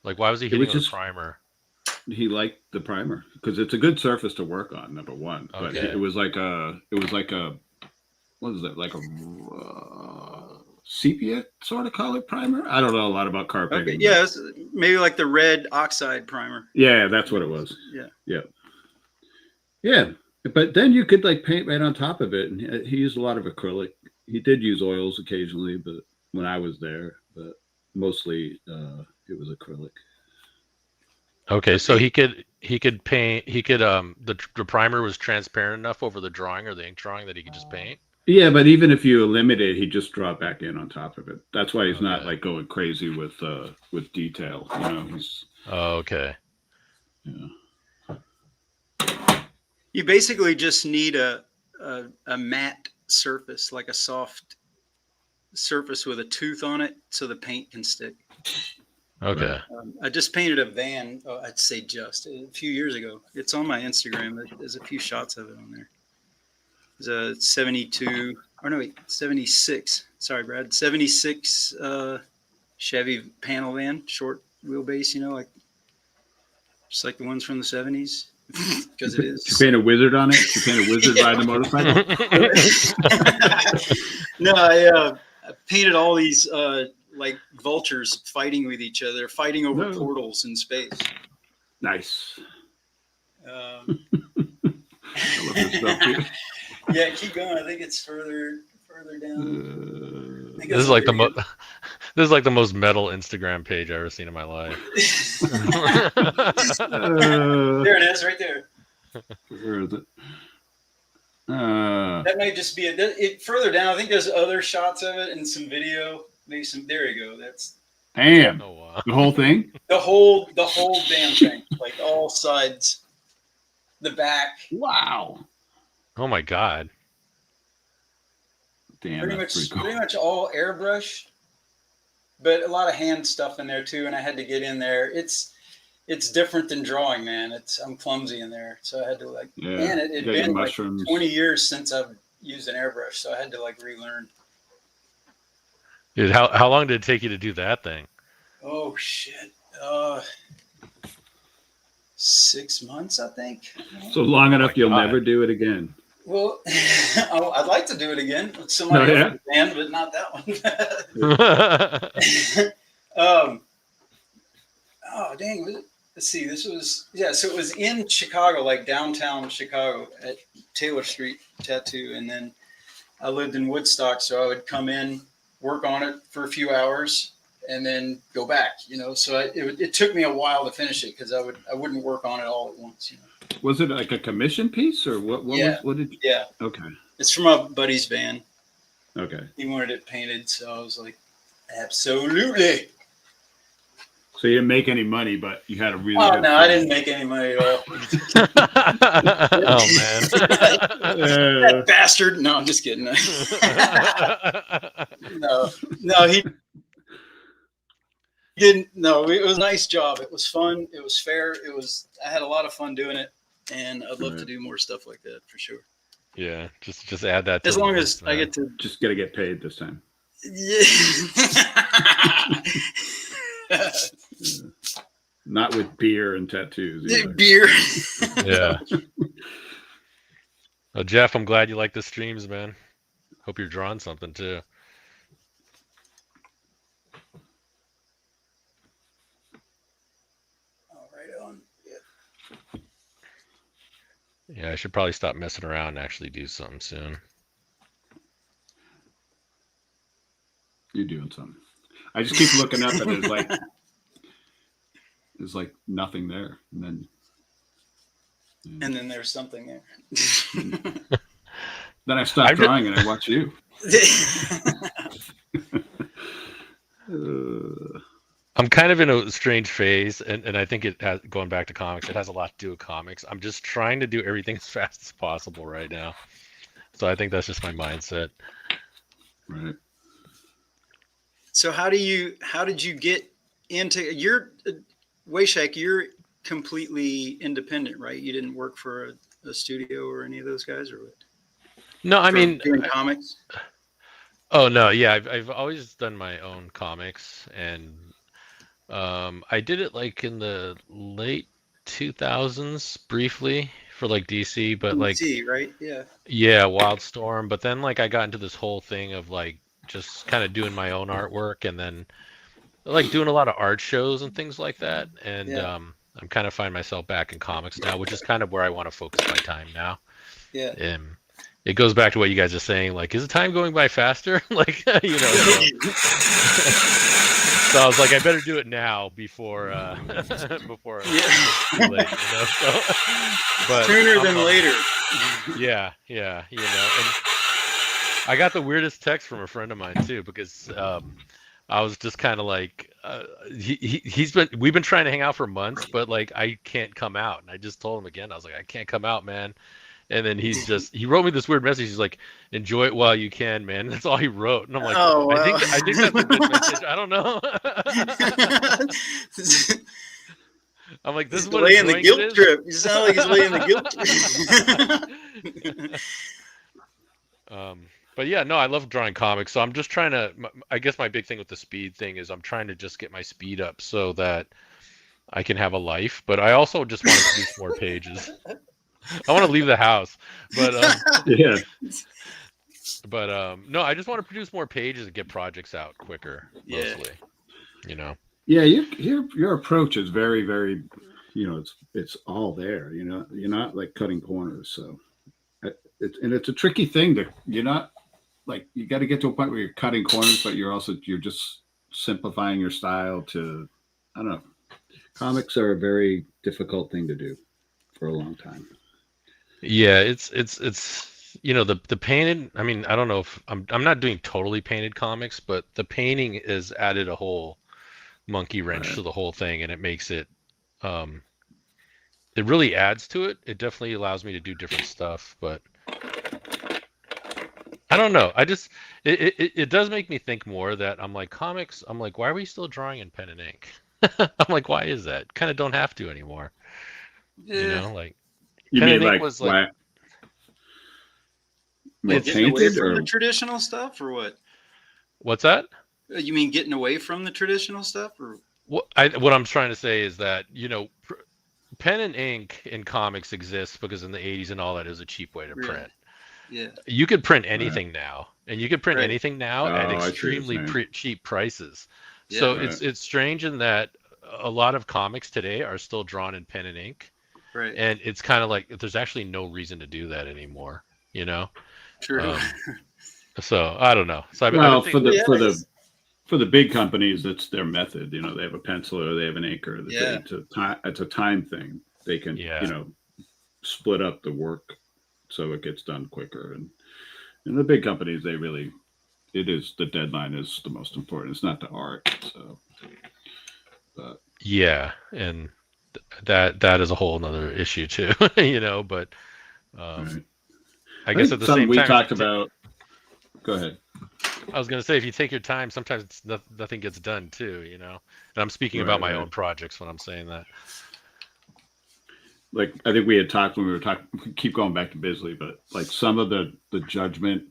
Like, why was he hitting the primer? He liked the primer because it's a good surface to work on. Number one, okay. But it was like a what is it, like a sepia sort of color primer? I don't know a lot about car painting. Okay. Yeah, it's maybe like the red oxide primer. Yeah, that's what it was. Yeah. But then you could like paint right on top of it, and he used a lot of acrylic. He did use oils occasionally, but when I was there, but mostly it was acrylic. Okay, so he could paint. The primer was transparent enough over the drawing or the ink drawing that he could just paint. Yeah, but even if you eliminate it, he just draw it back in on top of it. That's why he's not like going crazy with detail. He's. Oh, okay. Yeah. You basically just need a matte surface, like a soft surface with a tooth on it, so the paint can stick. Okay. I just painted a van. I'd say just a few years ago. It's on my Instagram. There's a few shots of it on there. There's a 76. Sorry, Brad. 76 Chevy panel van, short wheelbase, like just like the ones from the 70s. Because it is. You paint a wizard on it? You paint a wizard riding a motorcycle? No, I painted all these like vultures fighting with each other, fighting over portals in space. Nice. I love this stuff too. Yeah, keep going. I think it's further down. This is like the most metal Instagram page I've ever seen in my life. There it is, right there. Where is it? That might just be it. Further down, I think there's other shots of it and some video. Maybe some. There you go. That's. Damn. Oh, wow. The whole thing. The whole damn thing, like all sides, the back. Wow. Oh my God. Damn. Pretty much all airbrush, but a lot of hand stuff in there too. And I had to get in there. It's different than drawing, man. I'm clumsy in there, so I had to man, it'd been like 20 years since I've used an airbrush, so I had to relearn. Dude, how long did it take you to do that thing? Oh shit. 6 months, I think. So long enough you'll never do it again. Well, I'd like to do it again with somebody else's band, but not that one. Oh dang! Let's see. This was so it was in Chicago, like downtown Chicago, at Taylor Street Tattoo, and then I lived in Woodstock, so I would come in, work on it for a few hours, and then go back. So it took me a while to finish it because I wouldn't work on it all at once. Was it like a commission piece or what? What did? Yeah. Okay. It's from my buddy's van. Okay. He wanted it painted, so I was like, absolutely. So you didn't make any money, but you had a really. Oh no, I didn't make any money at all. Oh man, that bastard! No, I'm just kidding. No, he didn't. No, it was a nice job. It was fun. It was fair. I had a lot of fun doing it, and I'd love to do more stuff like that for sure. Yeah, just add that. As long as I get to. Just gotta get paid this time. Yeah. Not with beer and tattoos. Either. Beer. Yeah. Well, Jeff, I'm glad you like the streams, man. Hope you're drawing something too. Oh, right on. Yeah, I should probably stop messing around and actually do something soon. You're doing something. I just keep looking up and there's like nothing there. And then there's something there. Then I stop drawing and I watch you. I'm kind of in a strange phase, and I think it has, going back to comics, it has a lot to do with comics. I'm just trying to do everything as fast as possible right now. So I think that's just my mindset. Right. So how did you get into Wayshak? You're completely independent, right? You didn't work for a studio or any of those guys, or what? No, I mean doing comics. Oh no, yeah, I've always done my own comics, and I did it like in the late 2000s briefly for like DC, but like DC, right? Yeah, Wildstorm. But then like I got into this whole thing of like just kind of doing my own artwork, and then like doing a lot of art shows and things like that. And I'm kind of finding myself back in comics now, which is kind of where I want to focus my time now. Yeah. It goes back to what you guys are saying, like, is the time going by faster? Like, So I was like, I better do it now before it's too late, So, but sooner than later. Yeah, And I got the weirdest text from a friend of mine too, because I was just kind of like, we've been trying to hang out for months, but like I can't come out, and I just told him again, I was like, I can't come out, man. And then he wrote me this weird message. He's like, enjoy it while you can, man. That's all he wrote. And I'm like, oh, wow. I think that's a good message. I don't know. I'm like, this is what laying the guilt trip. You sound like he's laying the guilt trip. But yeah, no, I love drawing comics. So I'm just trying to. I guess my big thing with the speed thing is I'm trying to just get my speed up so that I can have a life. But I also just want to produce more pages. I want to leave the house, but Yeah. no, I just want to produce more pages and get projects out quicker. Mostly, you know. Yeah, your approach is very, very, it's all there. You're not like cutting corners. So it's a tricky thing to you're not like you got to get to a point where you're cutting corners, but you're just simplifying your style to I don't know. Comics are a very difficult thing to do for a long time. Yeah, it's the painted. I mean, I don't know if I'm not doing totally painted comics, but the painting is added a whole monkey wrench to the whole thing, and it makes it it really adds to it. It definitely allows me to do different stuff, but I don't know. I just it does make me think more that I'm like comics. I'm like, why are we still drawing in pen and ink? I'm like, why is that? Kind of don't have to anymore. Like you pen mean and ink like was like getting away from the traditional stuff, or what? What's that? You mean getting away from the traditional stuff, or what I'm trying to say is that pen and ink in comics exists because in the 80s and all that is a cheap way to print. Yeah. You could print anything now, and you could print anything now at I extremely cheap prices. Yeah, so it's strange in that a lot of comics today are still drawn in pen and ink. Right. And it's kind of like there's actually no reason to do that anymore, True. So I don't know. So for the big companies, that's their method. They have a pencil or they have an inker. It's a time thing. They can split up the work so it gets done quicker. And the big companies, the deadline is the most important. It's not the art. So, but yeah, and that is a whole nother issue too, But I guess at the same time, we talked about. Go ahead. I was going to say, if you take your time, sometimes nothing gets done too, And I'm speaking about my own projects when I'm saying that. Like I think we had talked when we were talking. Keep going back to Bisley, but like some of the judgment,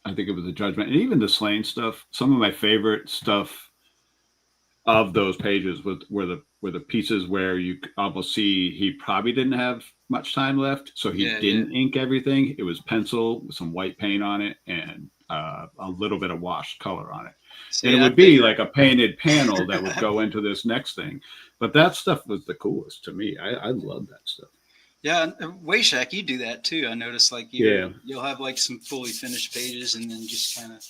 I think it was the judgment, and even the Slain stuff. Some of my favorite stuff of those pages were the pieces where you almost see he probably didn't have much time left, so he didn't ink everything. It was pencil with some white paint on it and a little bit of washed color on it. And it would be like a painted panel that would go into this next thing. But that stuff was the coolest to me. I love that stuff. Yeah, Wayshak, you do that too. I noticed like you'll have like some fully finished pages and then just kind of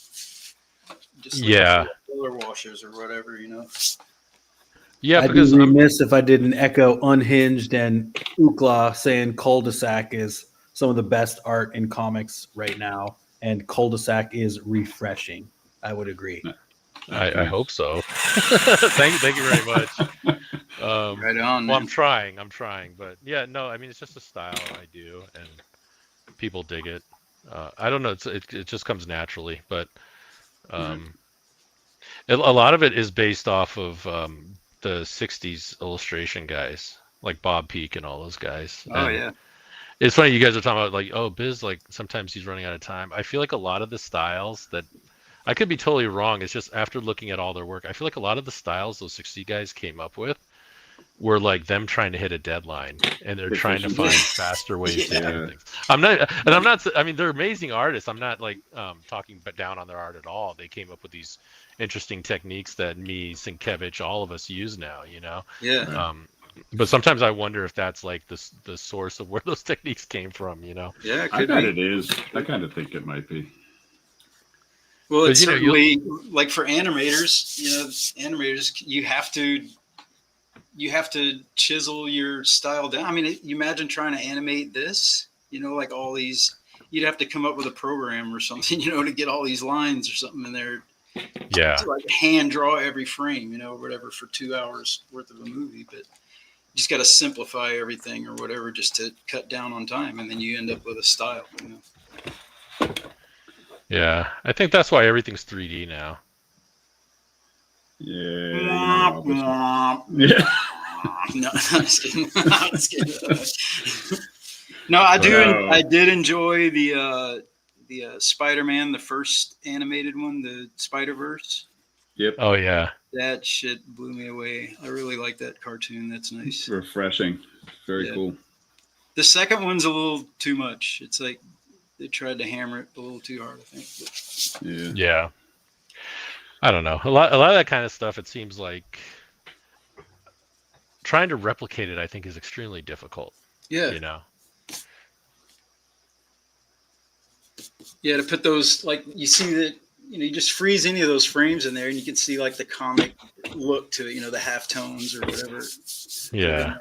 color washers or whatever, Yeah, I'd because be remiss if I didn't echo Unhinged and Ookla saying Cul-de-sac is some of the best art in comics right now, and Cul-de-sac is refreshing. I would agree. I hope so. Thank you very much. Right on. Well, I'm trying, but yeah, no, I mean it's just a style I do, and people dig it. I don't know, it just comes naturally, but a lot of it is based off of the 60s illustration guys like Bob Peak and all those guys. Oh, yeah. It's funny you guys are talking about like, oh, Biz, like sometimes he's running out of time. I feel like a lot of the styles that I could be totally wrong. It's just after looking at all their work, I feel like a lot of the styles those 60 guys came up with were like them trying to hit a deadline, and they're trying to find faster ways to do things. I'm not. I mean, they're amazing artists. I'm not like talking down on their art at all. They came up with these interesting techniques that me, Sienkiewicz, all of us use now. Yeah. But sometimes I wonder if that's like the source of where those techniques came from. Yeah, I bet it is. I kind of think it might be. Well, it's certainly like for animators, you have to chisel your style down. I mean, you imagine trying to animate this, like all these, you'd have to come up with a program or something, to get all these lines or something in there. Yeah. To like hand draw every frame, or whatever for 2 hours worth of a movie. But you just got to simplify everything or whatever just to cut down on time. And then you end up with a style, Yeah, I think that's why everything's 3D now. Yeah. No, I'm just kidding. No, I did enjoy the the Spider-Man, the first animated one, the Spider-Verse. Yep. Oh yeah. That shit blew me away. I really like that cartoon. That's nice. Refreshing. Very cool. The second one's a little too much. It's like they tried to hammer it a little too hard, I think. But. Yeah. I don't know. A lot of that kind of stuff, it seems like trying to replicate it, I think, is extremely difficult. Yeah. You know? Yeah, to put those, like, you see that, you just freeze any of those frames in there and you can see, like, the comic look to it, the halftones or whatever. Yeah.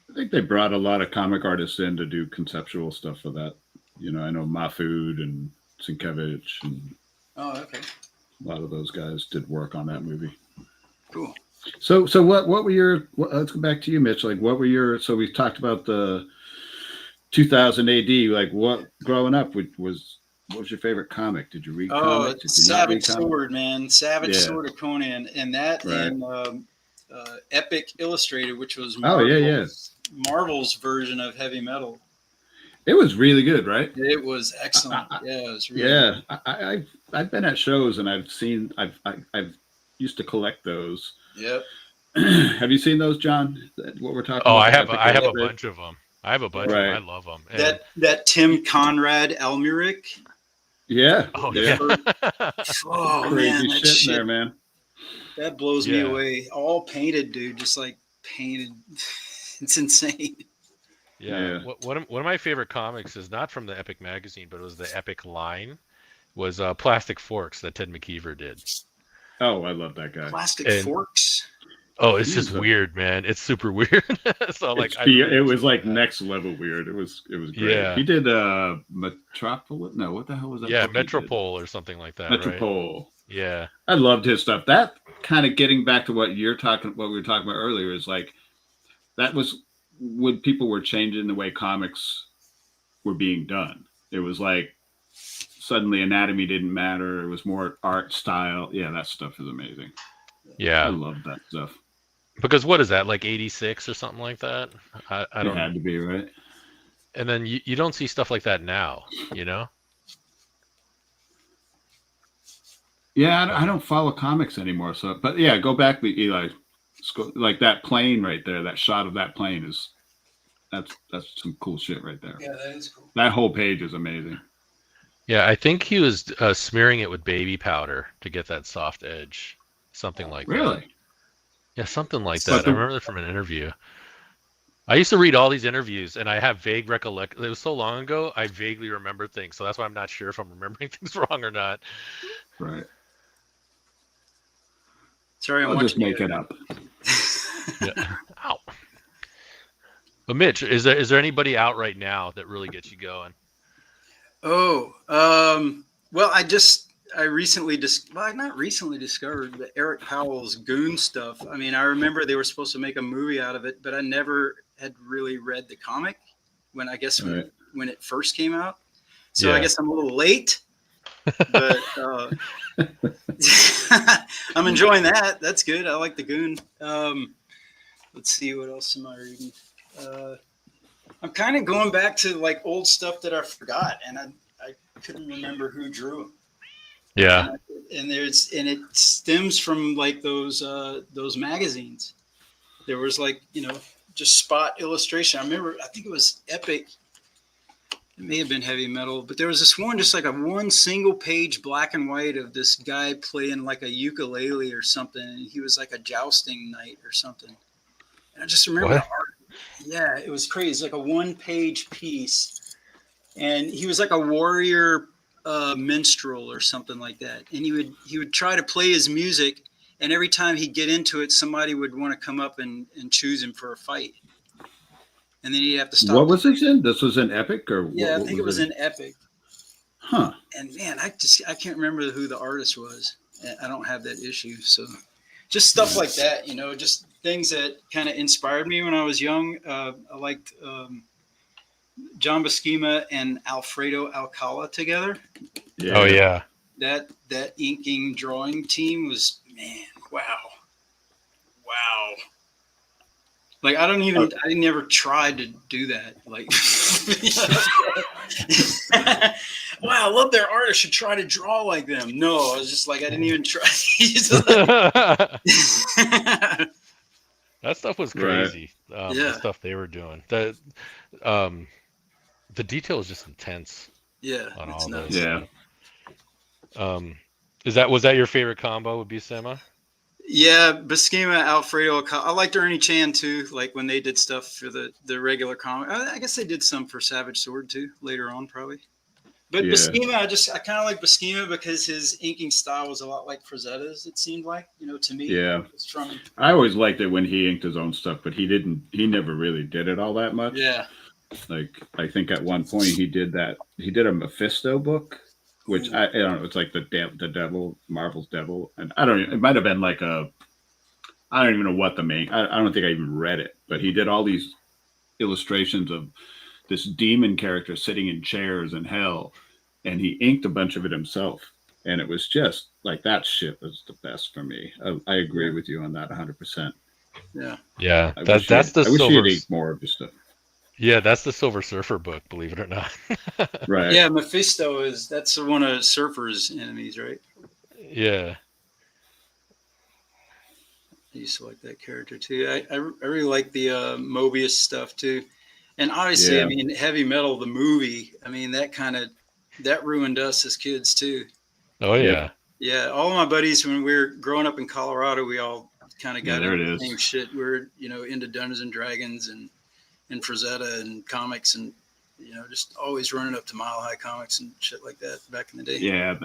I think they brought a lot of comic artists in to do conceptual stuff for that. I know Mahfood and Sienkiewicz and oh, okay. A lot of those guys did work on that movie. Cool. So what were your? Let's go back to you, Mitch. Like, what were your? So we talked about the 2000 AD. Like, what growing up what was your favorite comic? Did you read comics? Did you Savage Sword, man. Savage Sword of Conan, and that, right. and Epic Illustrated, which was Marvel's version of Heavy Metal. It was really good, right? It was excellent. It was really good. I've been at shows and I've used to collect those. Yep. Have you seen those, John? What we're talking about? Oh, I have a bunch of them. I have a bunch of them. I love them. And that Tim Conrad Elmerick. Yeah. Oh yeah. Oh man, that shit there, man. That blows me away. All painted, dude. Just like painted. It's insane. Yeah. One of my favorite comics is not from the Epic magazine, but it was the Epic line. Was Plastic Forks that Ted McKeever did. Oh, I love that guy. Plastic Forks. Oh, it's just weird, man. It's super weird. So like, it was like next level weird. It was great. Yeah. He did Metropolis. No, what the hell was that? Yeah, Metropole or something like that. Metropole. Right? Yeah. I loved his stuff. That kind of getting back to what we were talking about earlier is like that was when people were changing the way comics were being done. It was like suddenly anatomy didn't matter. It was more art style. Yeah, that stuff is amazing. Yeah. I love that stuff. Because what is that, like 86 or something like that? I don't know. It had to be, right? And then you don't see stuff like that now, Yeah, I don't follow comics anymore. So, but yeah, go back to Eli. Like that plane right there, that shot of that plane that's some cool shit right there. Yeah, that is cool. That whole page is amazing. Yeah, I think he was smearing it with baby powder to get that soft edge, something like that. Really? Yeah, something like that. I remember that from an interview. I used to read all these interviews, and I have vague recollection. It was so long ago, I vaguely remember things. So that's why I'm not sure if I'm remembering things wrong or not. Right. Sorry, I'll just make it up. Yeah. Ow. But Mitch, is there anybody out right now that really gets you going? Oh, well, I recently not recently discovered the Eric Powell's Goon stuff. I mean, I remember they were supposed to make a movie out of it, but I never had really read the comic when it first came out. So I guess I'm a little late, but I'm enjoying that. That's good. I like the Goon. Let's see, what else am I reading? I'm kind of going back to like old stuff that I forgot, and I couldn't remember who drew them. Yeah, and it stems from like those magazines. There was like just spot illustration. I remember, I think it was Epic. It may have been Heavy Metal, but there was this one, just like a one single page black and white of this guy playing like a ukulele or something, and he was like a jousting knight or something. And I just remember the art. Yeah, it was crazy. It's like a one-page piece, and he was like a warrior minstrel or something like that. And he would try to play his music, and every time he'd get into it, somebody would want to come up and choose him for a fight. And then he'd have to stop. What was this in? This was in Epic, or yeah, I think it was in Epic. Huh. And man, I can't remember who the artist was. I don't have that issue, so just stuff like that, just things that kind of inspired me when I was young. I liked John Buscema and Alfredo Alcala together. Yeah. Oh yeah. That inking drawing team was, man, wow. Like I never tried to do that. Like, wow, I love their art. I should try to draw like them. No, I was just like, I didn't even try. That stuff was crazy. Right. The stuff they were doing. The detail is just intense. Yeah, on it's all nuts. those. Was that your favorite combo? Would be Sema? Yeah, Buscema, Alfredo. I liked Ernie Chan too. Like when they did stuff for the regular comic. I guess they did some for Savage Sword too later on, probably. But Buscema, I kind of like Buscema because his inking style was a lot like Frazetta's. It seemed like, to me. Yeah, I always liked it when he inked his own stuff, but he never really did it all that much. Yeah. Like I think at one point he did a Mephisto book, which I don't know. It's like the devil, Marvel's devil, and I don't. It might have been like I don't even know what the main. I don't think I even read it, but he did all these illustrations of this demon character sitting in chairs in hell, and he inked a bunch of it himself, and it was just like that shit was the best for me. I agree with you on that 100%. Yeah. I wish he had inked more of his stuff. Yeah, that's the Silver Surfer book, believe it or not. Right. Yeah, Mephisto that's one of Surfer's enemies, right? Yeah. I used to like that character too. I really like the Mobius stuff too. And obviously, I mean, Heavy Metal, the movie, I mean, that ruined us as kids too. Oh, yeah. Yeah, all of my buddies, when we were growing up in Colorado, we all kind of got into the same shit. We were, into Dungeons and Dragons and Frazetta and comics and, just always running up to Mile High Comics and shit like that back in the day. Yeah,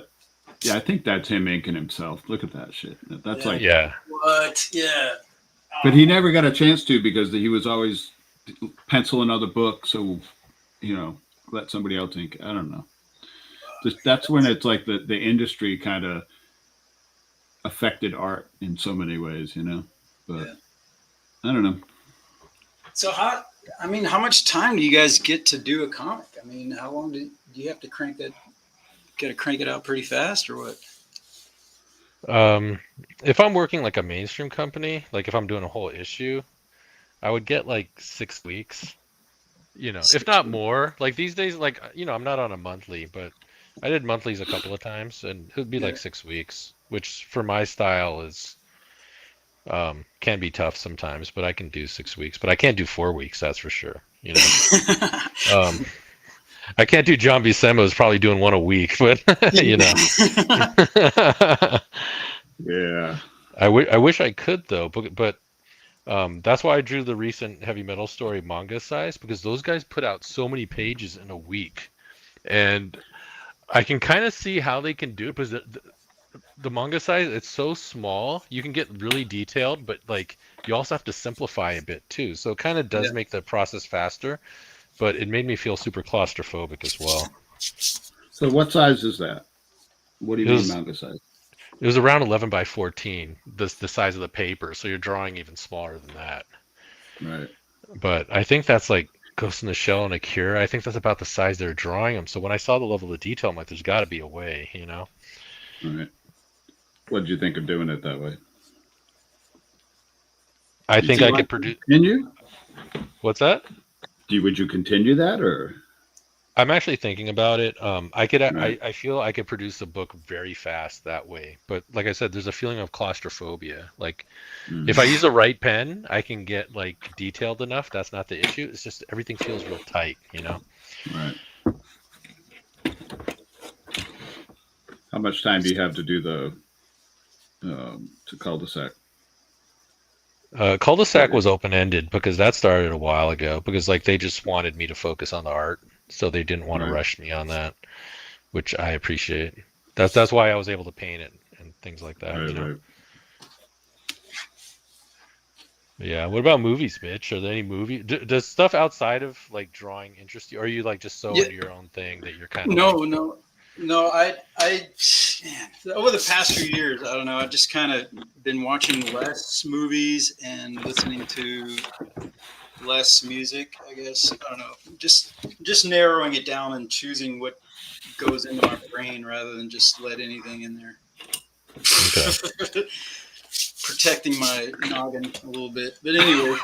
I think that's him inking himself. Look at that shit. That's What? Yeah. But he never got a chance to because he was always penciling other books. So, let somebody else ink. I don't know. That's when it's like the industry kind of affected art in so many ways, But I don't know. So how much time do you guys get to do a comic? I mean, how long do you have to crank that? Got to crank it out pretty fast, or what? If I'm working like a mainstream company, like if I'm doing a whole issue, I would get like 6 weeks. If not more. Like these days, like I'm not on a monthly, but I did monthlies a couple of times, and it would be like 6 weeks, which for my style is can be tough sometimes, but I can do 6 weeks. But I can't do 4 weeks, that's for sure. I can't do John Buscema is probably doing one a week, but Yeah. I wish I could though, but that's why I drew the recent Heavy Metal story manga size, because those guys put out so many pages in a week, and I can kind of see how they can do it because the manga size, it's so small, you can get really detailed, but like you also have to simplify a bit too, so it kind of does make the process faster. But it made me feel super claustrophobic as well. So what size is that? What do you mean manga size? It was around 11 by 14, the size of the paper. So you're drawing even smaller than that. Right. But I think that's like Ghost in the Shell and Akira. I think that's about the size they're drawing them. So when I saw the level of detail, I'm like, there's got to be a way, All right. What did you think of doing it that way? I think I could produce. Continue? What's that? Would you continue that, or? I'm actually thinking about it. I feel I could produce a book very fast that way. But like I said, there's a feeling of claustrophobia. Like if I use the right pen, I can get like detailed enough. That's not the issue. It's just everything feels real tight, Right. How much time do you have to do the cul-de-sac? Cul-de-sac was open-ended because that started a while ago, because like they just wanted me to focus on the art, so they didn't want to rush me on that, which I appreciate. That's why I was able to paint it and things like that. Right. Yeah. What about movies, Mitch? Are there any movies? Does stuff outside of like drawing interest you? Or are you like just so into your own thing that you're kind of No, I over the past few years, I don't know, I've just kind of been watching less movies and listening to less music, I guess. I don't know. Just narrowing it down and choosing what goes into my brain rather than just let anything in there. Okay. protecting my noggin a little bit. But anyway,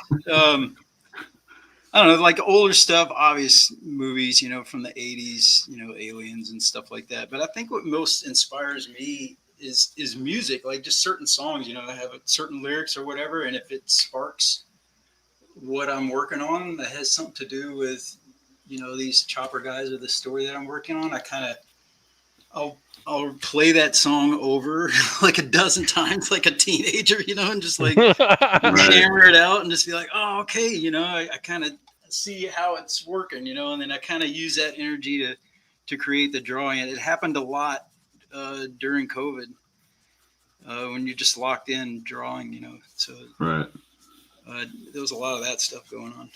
I don't know, like older stuff, obvious movies, from the 80s, Aliens and stuff like that. But I think what most inspires me is music, like just certain songs, that have certain lyrics or whatever. And if it sparks what I'm working on that has something to do with, these chopper guys or the story that I'm working on, I'll play that song over like a dozen times, like a teenager, and just like hammer it out and just be like, oh, okay. I kind of see how it's working, and then I kind of use that energy to create the drawing. And it happened a lot during COVID when you're just locked in drawing, so right. There was a lot of that stuff going on.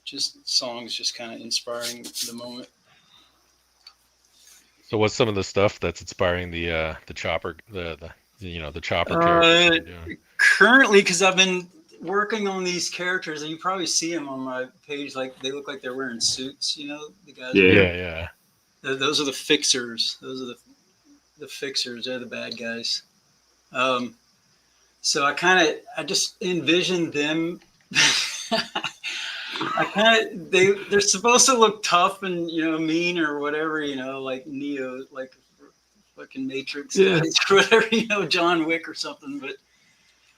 Just songs, just kind of inspiring the moment. So what's some of the stuff that's inspiring the chopper, the chopper characters? Currently, because I've been working on these characters, and you probably see them on my page. Like they look like they're wearing suits. The guys. Yeah. Those are the fixers. Those are the fixers. They're the bad guys. So I just envision them. They're supposed to look tough and mean or whatever, like Neo, like fucking Matrix, or whatever, John Wick or something. But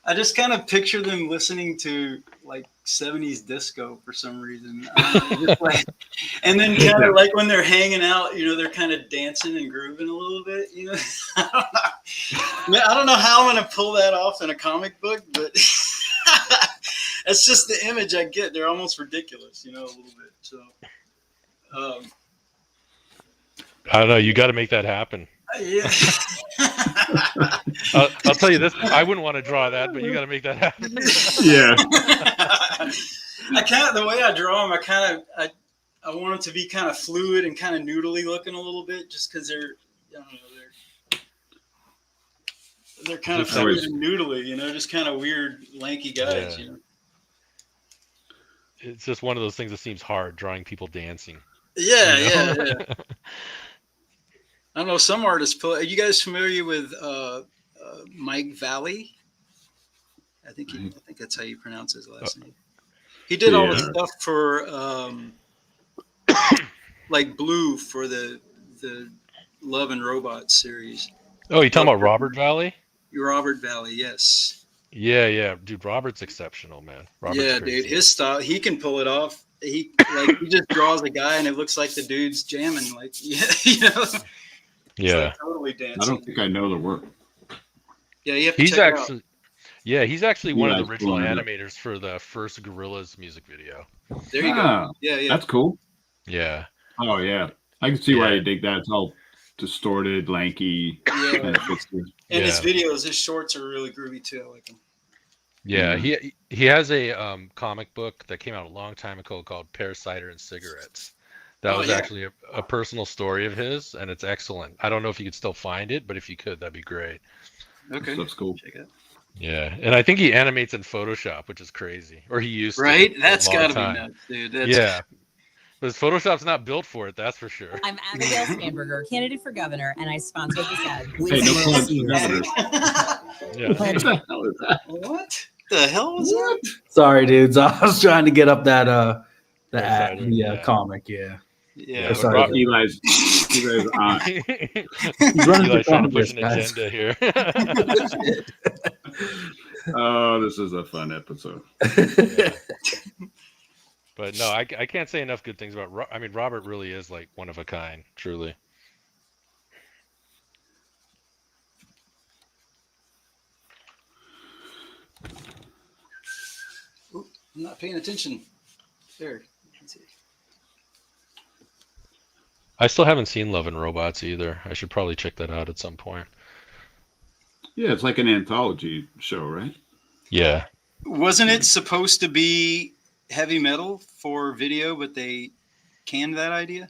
I just kind of picture them listening to like 70s disco for some reason. And then kind of like when they're hanging out, they're kind of dancing and grooving a little bit. I don't know how I'm gonna pull that off in a comic book, but. It's just the image I get. They're almost ridiculous, a little bit. So, I don't know. You got to make that happen. Yeah. I'll tell you this. I wouldn't want to draw that, but you got to make that happen. Yeah. The way I draw them, I want them to be kind of fluid and kind of noodly looking a little bit, just because they're, I don't know, they're kind of fluid and noodly, just kind of weird, lanky guys, It's just one of those things that seems hard, drawing people dancing. Yeah. I don't know. Some artists are you guys familiar with Mike Valley? I think that's how you pronounce his last name. He did all the stuff for like Blue for the Love and Robots series. Oh, you talking about Robert Valley? Robert Valley, yes. Yeah, dude. Robert's exceptional, man. Robert's crazy. Dude, his style, he can pull it off. He just draws a guy, and it looks like the dude's jamming, like Yeah, like totally dancing. I don't think I know the work. Yeah, you have to check it out. Yeah, he's actually one of the original animators for the first Gorillaz music video. There you go. Yeah. That's cool. Yeah. Oh yeah, I can see why you dig that. It's all distorted, lanky. Yeah. And his videos, his shorts are really groovy too. I like them. Yeah, he has a comic book that came out a long time ago called Pear Cider and Cigarettes. That was actually a personal story of his, and it's excellent. I don't know if you could still find it, but if you could, that'd be great. Okay, that's cool. Check it out. Yeah, and I think he animates in Photoshop, which is crazy. Or he used to. Right? That's got to be nuts, dude. Yeah. But Photoshop's not built for it, that's for sure. I'm Abigail Spanberger, candidate for governor, and I sponsored this ad. Hey, no plug for governor. What the hell was that? Sorry, dudes. I was trying to get up that the ad, comic. Yeah. Sorry, Eli's aunt. He's running trying to push an agenda here. Oh, this is a fun episode. But no, I can't say enough good things about. I mean, Robert really is like one of a kind, truly. Ooh, I'm not paying attention. There. I still haven't seen Love and Robots either. I should probably check that out at some point. Yeah, it's like an anthology show, right? Yeah. Wasn't it supposed to be heavy metal for video, but they canned that idea?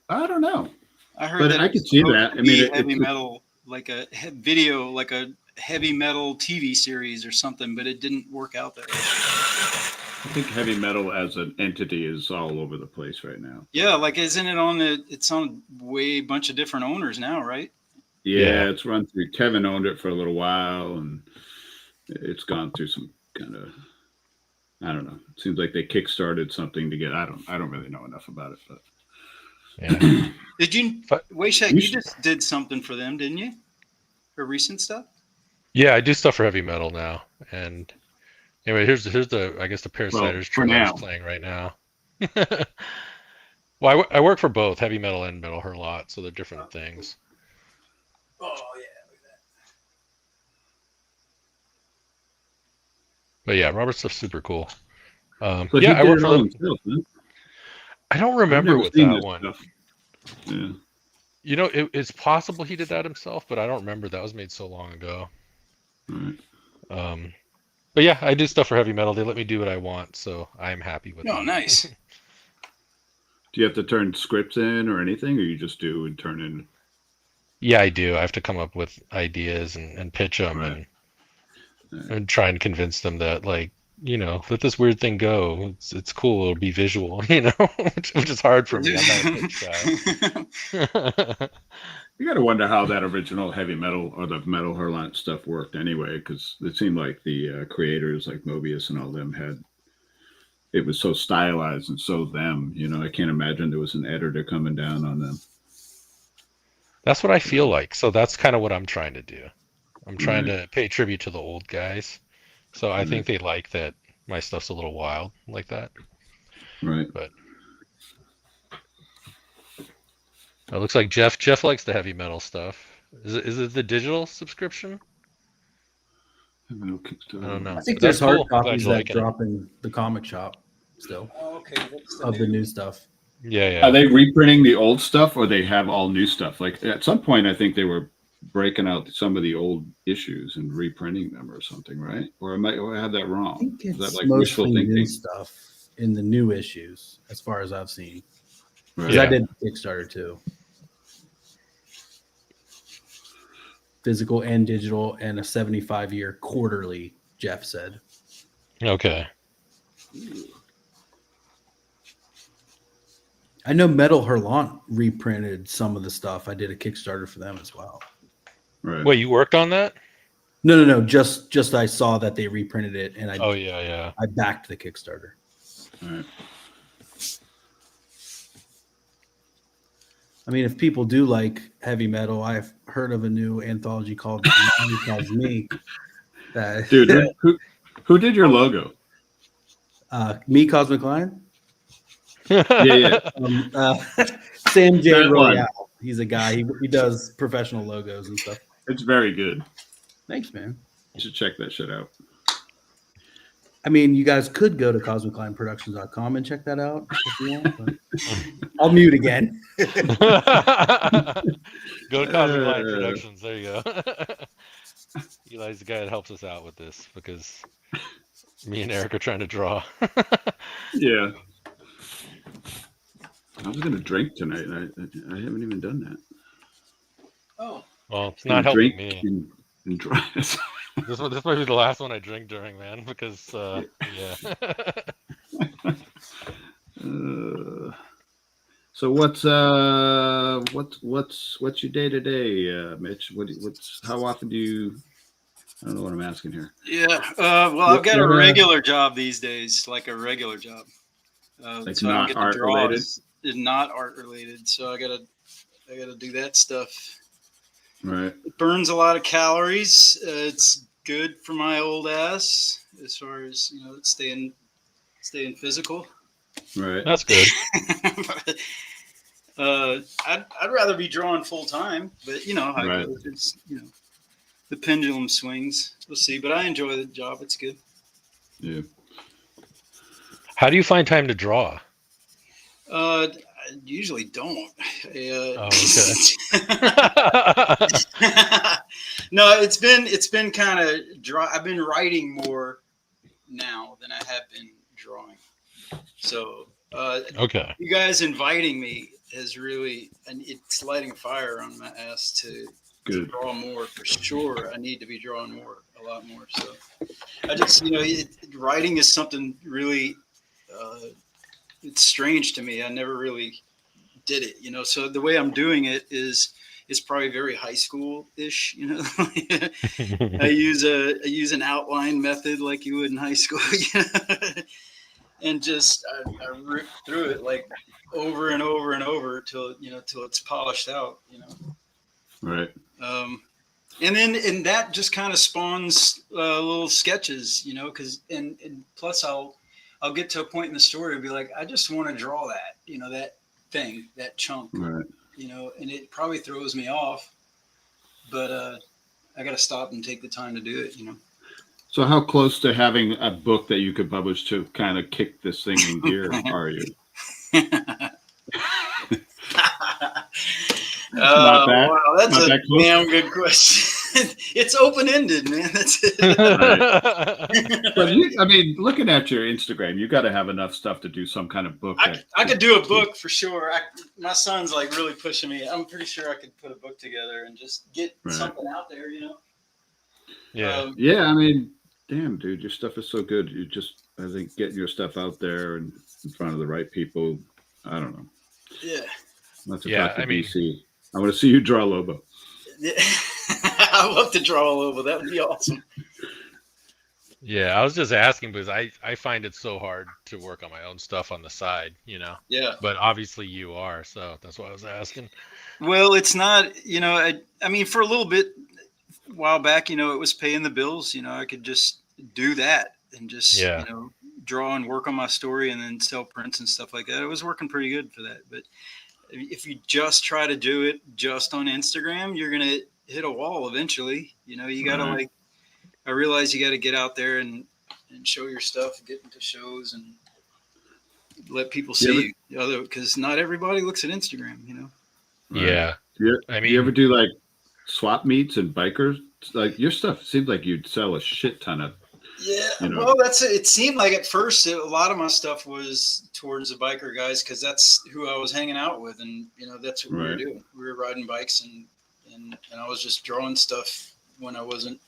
I don't know. I heard but that I could see that. I mean, heavy metal, like a video, like a heavy metal TV series or something, but it didn't work out that way. I think heavy metal as an entity is all over the place right now. Yeah, like isn't it on it's on a bunch of different owners now, right? Yeah, it's run through. Kevin owned it for a little while, and it's gone through some kind of, I don't know. It seems like they kickstarted something to get. I don't really know enough about it, but Yeah. Did you, Wayshak? You just did something for them, didn't you? For recent stuff. Yeah, I do stuff for heavy metal now. And anyway, here's the I guess the Parasiters trailer is playing right now. Well, I work for both heavy metal and Metal Her Lot, so they're different things. Oh yeah. But yeah, Robert's stuff's super cool. So yeah, I work for them. Himself, huh? I don't remember with that one. Stuff. Yeah. You know, it's possible he did that himself, but I don't remember. That was made so long ago. Right. But yeah, I do stuff for heavy metal. They let me do what I want, so I'm happy with it. Oh, nice. Do you have to turn scripts in or anything, or you just do and turn in? Yeah, I do. I have to come up with ideas and pitch them and try and convince them that, like, you know, let this weird thing go. It's cool. It'll be visual, you know, which is hard for me. I'm not a pitch guy. You got to wonder how that original heavy metal or the Metal Her Lot stuff worked anyway, because it seemed like the creators, like Mobius and all them, it was so stylized and so them. You know, I can't imagine there was an editor coming down on them. That's what I feel like. So that's kind of what I'm trying to do. I'm trying to pay tribute to the old guys. So I think they like that my stuff's a little wild like that. Right. But it looks like Jeff likes the heavy metal stuff. Is it the digital subscription? I don't know. I think there's hard copies that drop in the comic shop still. Oh, okay. Of the new stuff. Yeah. Are they reprinting the old stuff, or they have all new stuff? Like at some point, I think they were breaking out some of the old issues and reprinting them or something, right? Or I have that wrong? I think it's Is that like mostly wishful thinking? new stuff in the new issues, as far as I've seen. Right. I did Kickstarter too. Physical and digital, and a 75-year quarterly, Jeff said. Okay. I know Metal Her Lot reprinted some of the stuff. I did a Kickstarter for them as well. Right. Wait, you worked on that? No. Just I saw that they reprinted it, and I backed the Kickstarter. All right. I mean, if people do like heavy metal, I've heard of a new anthology called Me. Dude, who did your logo? Me, Cosmic Lion. Yeah. Sam J. Royale. He's a guy. He does professional logos and stuff. It's very good. Thanks, man. You should check that shit out. I mean, you guys could go to CosmicLionProductions.com and check that out if you want. But I'll mute again. Go to Cosmic Lion Productions. There you go. Eli's the guy that helps us out with this because me and Eric are trying to draw. Yeah. I was going to drink tonight. I haven't even done that. Oh. Well, it's not helping me. And dry. This might be the last one I drink during, man, because yeah. So what's your day to day, Mitch? How often do you? I don't know what I'm asking here. Yeah, well, I've got a regular job these days, like a regular job. It's so not art related. It's not art related, so I gotta do that stuff. Right. It burns a lot of calories. It's good for my old ass as far as staying physical. Right. That's good. I'd rather be drawing full time, but right. It's, the pendulum swings. We'll see, but I enjoy the job. It's good. Yeah. How do you find time to draw? I usually don't. Okay. No, it's been kind of dry. I've been writing more now than I have been drawing. So, okay. You guys inviting me has really, and it's lighting a fire on my ass to draw more for sure. I need to be drawing a lot more. So, I just, writing is something really. It's strange to me. I never really did it, so the way I'm doing it is it's probably very high school-ish, you know. I use an outline method like you would in high school, you know? And just I rip through it like over and over and over till it's polished out, you know. Right. And that just kind of spawns little sketches, you know, because and plus I'll get to a point in the story and be like, I just want to draw that, you know, that thing, that chunk, Right. you know, and it probably throws me off, but I got to stop and take the time to do it, you know. So how close to having a book that you could publish to kind of kick this thing in gear are you? Wow, that's a damn good question. It's open-ended, man. That's it. Right. But I mean, looking at your Instagram, you got to have enough stuff to do some kind of book. I could do a book for sure. My son's like really pushing me. I'm pretty sure I could put a book together and just get something out there, you know? Yeah. Yeah, I mean, damn, dude, your stuff is so good. You just, I think, getting your stuff out there and in front of the right people. I don't know. Yeah. I mean, DC. I want to see you draw Lobo. Yeah. I love to draw a Lobo. That would be awesome. Yeah, I was just asking because I find it so hard to work on my own stuff on the side, you know. Yeah. But obviously you are, so that's why I was asking. Well, it's not, you know, I mean, for a little bit, a while back, you know, it was paying the bills. You know, I could just do that and just, you know, draw and work on my story and then sell prints and stuff like that. It was working pretty good for that. But if you just try to do it just on Instagram, you're going to hit a wall eventually. You know, you got to I realize you got to get out there and show your stuff, get into shows and let people see you. Because not everybody looks at Instagram, you know? Yeah. I mean, you ever do like swap meets and bikers? Like your stuff seems like you'd sell a shit ton of. Yeah, you know. Well, it seemed like at first a lot of my stuff was towards the biker guys because that's who I was hanging out with, and you know that's what we were doing. We were riding bikes, and I was just drawing stuff when I wasn't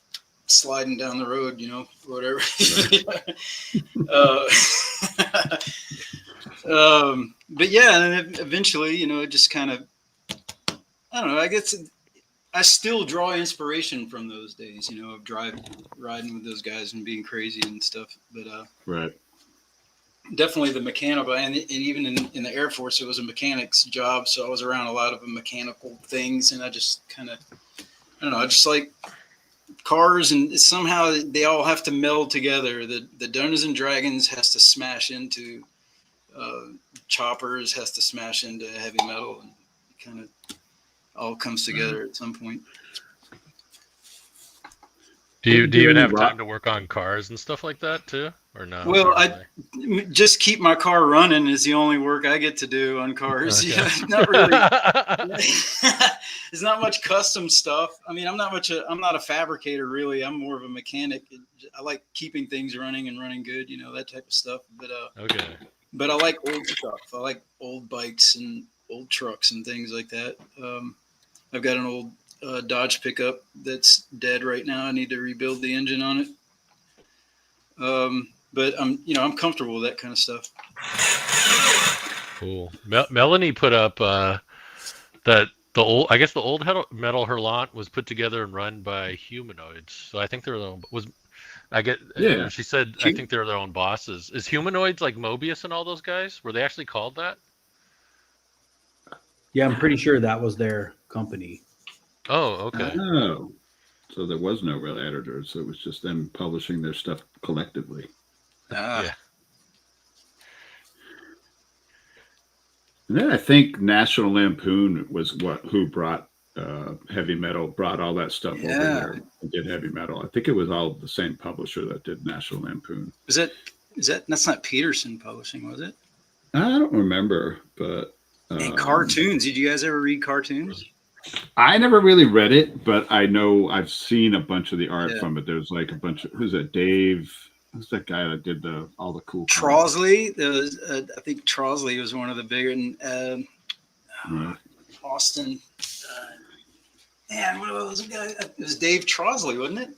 sliding down the road, you know, whatever. But yeah, and then eventually, you know, it just kind of, I don't know. I guess I still draw inspiration from those days, you know, of riding with those guys and being crazy and stuff. But definitely the mechanical, and even in the Air Force, it was a mechanic's job, so I was around a lot of mechanical things, and I just kind of, I don't know, I just like cars, and somehow they all have to meld together. The Dungeons and Dragons has to smash into choppers, has to smash into heavy metal, and kind of all comes together at some point. Do you even have time to work on cars and stuff like that too, or no? Well, I just keep my car running is the only work I get to do on cars. Okay. Yeah, not really. There's not much custom stuff. I mean, I'm not a fabricator really. I'm more of a mechanic. I like keeping things running and running good, you know, that type of stuff. But but I like old stuff. I like old bikes and old trucks and things like that. I've got an old Dodge pickup that's dead right now. I need to rebuild the engine on it. But I'm comfortable with that kind of stuff. Cool. Melanie put up that the old metal Hurlant was put together and run by humanoids. So I think they're their own. She said I think they're their own bosses. Is humanoids like Mobius and all those guys? Were they actually called that? Yeah, I'm pretty sure that was their company. Oh, okay. Oh, so there was no real editor, so it was just them publishing their stuff collectively. Yeah. And then I think National Lampoon was who brought heavy metal, brought all that stuff over there and did heavy metal. I think it was all the same publisher that did National Lampoon. Is that's not Peterson Publishing, was it? I don't remember, but. And cartoons. Did you guys ever read cartoons? I never really read it, but I know I've seen a bunch of the art from it. There's like a bunch of, who's that? Dave. Who's that guy that did all the cool? Trosley. I think Trosley was one of the bigger. Austin. Man, what was the guy? It was Dave Trosley, wasn't it?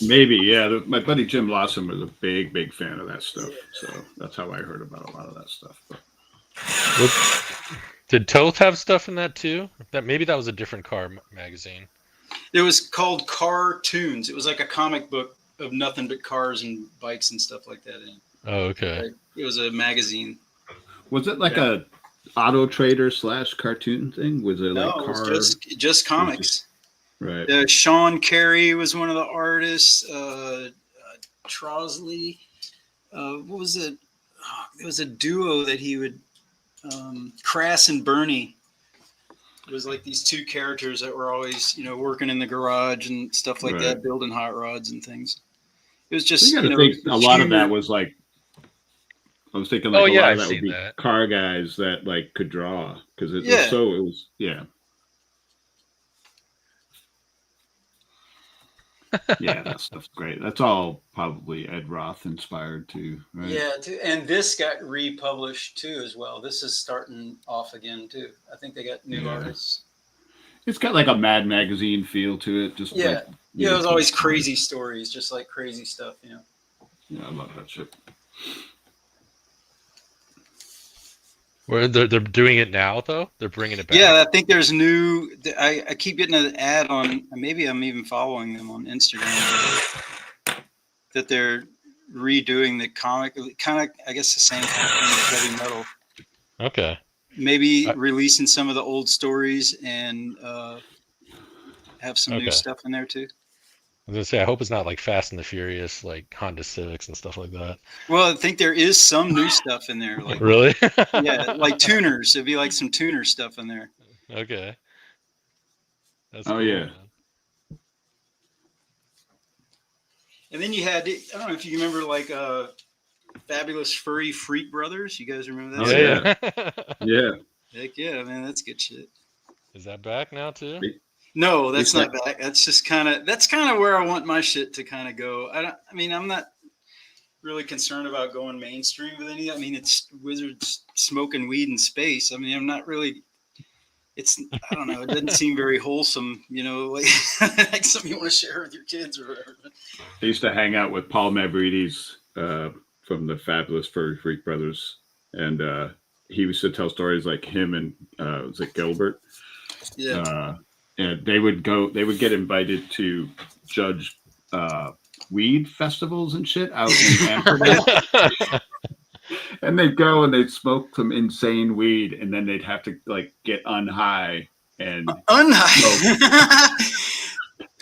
Maybe, yeah. My buddy Jim Lawson was a big fan of that stuff, so that's how I heard about a lot of that stuff. But. Did Toth have stuff in that too? Maybe that was a different car magazine. It was called Cartoons. It was like a comic book of nothing but cars and bikes and stuff like that. Oh, okay. It was a magazine. Was it like a auto trader / cartoon thing? Was it like it was just comics? Right. Sean Carey was one of the artists. Trosley. What was it? It was a duo that he would. Crass and Bernie. It was like these two characters that were always, working in the garage and stuff like that, building hot rods and things. It was just, you gotta think a lot of that was like. I was thinking like a lot of that would be car guys that like could draw because it was yeah, that stuff's great. That's all probably Ed Roth inspired too, right? Yeah, and this got republished too as well. This is starting off again too. I think they got new artists. It's got like a Mad Magazine feel to it. Just it was always crazy stories, just like crazy stuff. Yeah, I love that shit. Well, they're doing it now though. They're bringing it back. Yeah, I think there's new. I keep getting an ad on. Maybe I'm even following them on Instagram. That they're redoing the comic, kind of. I guess the same kind of thing as heavy metal. Okay. Maybe releasing some of the old stories and have some new stuff in there too. I was gonna say, I hope it's not like Fast and the Furious, like Honda Civics and stuff like that. Well, I think there is some new stuff in there. Like, really? Yeah, like tuners. It'd be like some tuner stuff in there. Okay. That's cool, yeah. Man. And then you had, I don't know if you remember, like Fabulous Furry Freak Brothers. You guys remember that? Oh, yeah. Yeah. Heck yeah, man, that's good shit. Is that back now too? No, that's not back. That's just kind of where I want my shit to kind of go. I'm not really concerned about going mainstream with any. I mean, it's wizards smoking weed in space. I mean, I'm not really. I don't know. It doesn't seem very wholesome, like something you want to share with your kids or whatever. I used to hang out with Paul Mavrides from the Fabulous Furry Freak Brothers, and he used to tell stories like him and was it Gilbert? Yeah. And they would get invited to judge weed festivals and shit out in Amsterdam. And they'd go and they'd smoke some insane weed, and then they'd have to like get unhigh and unhigh.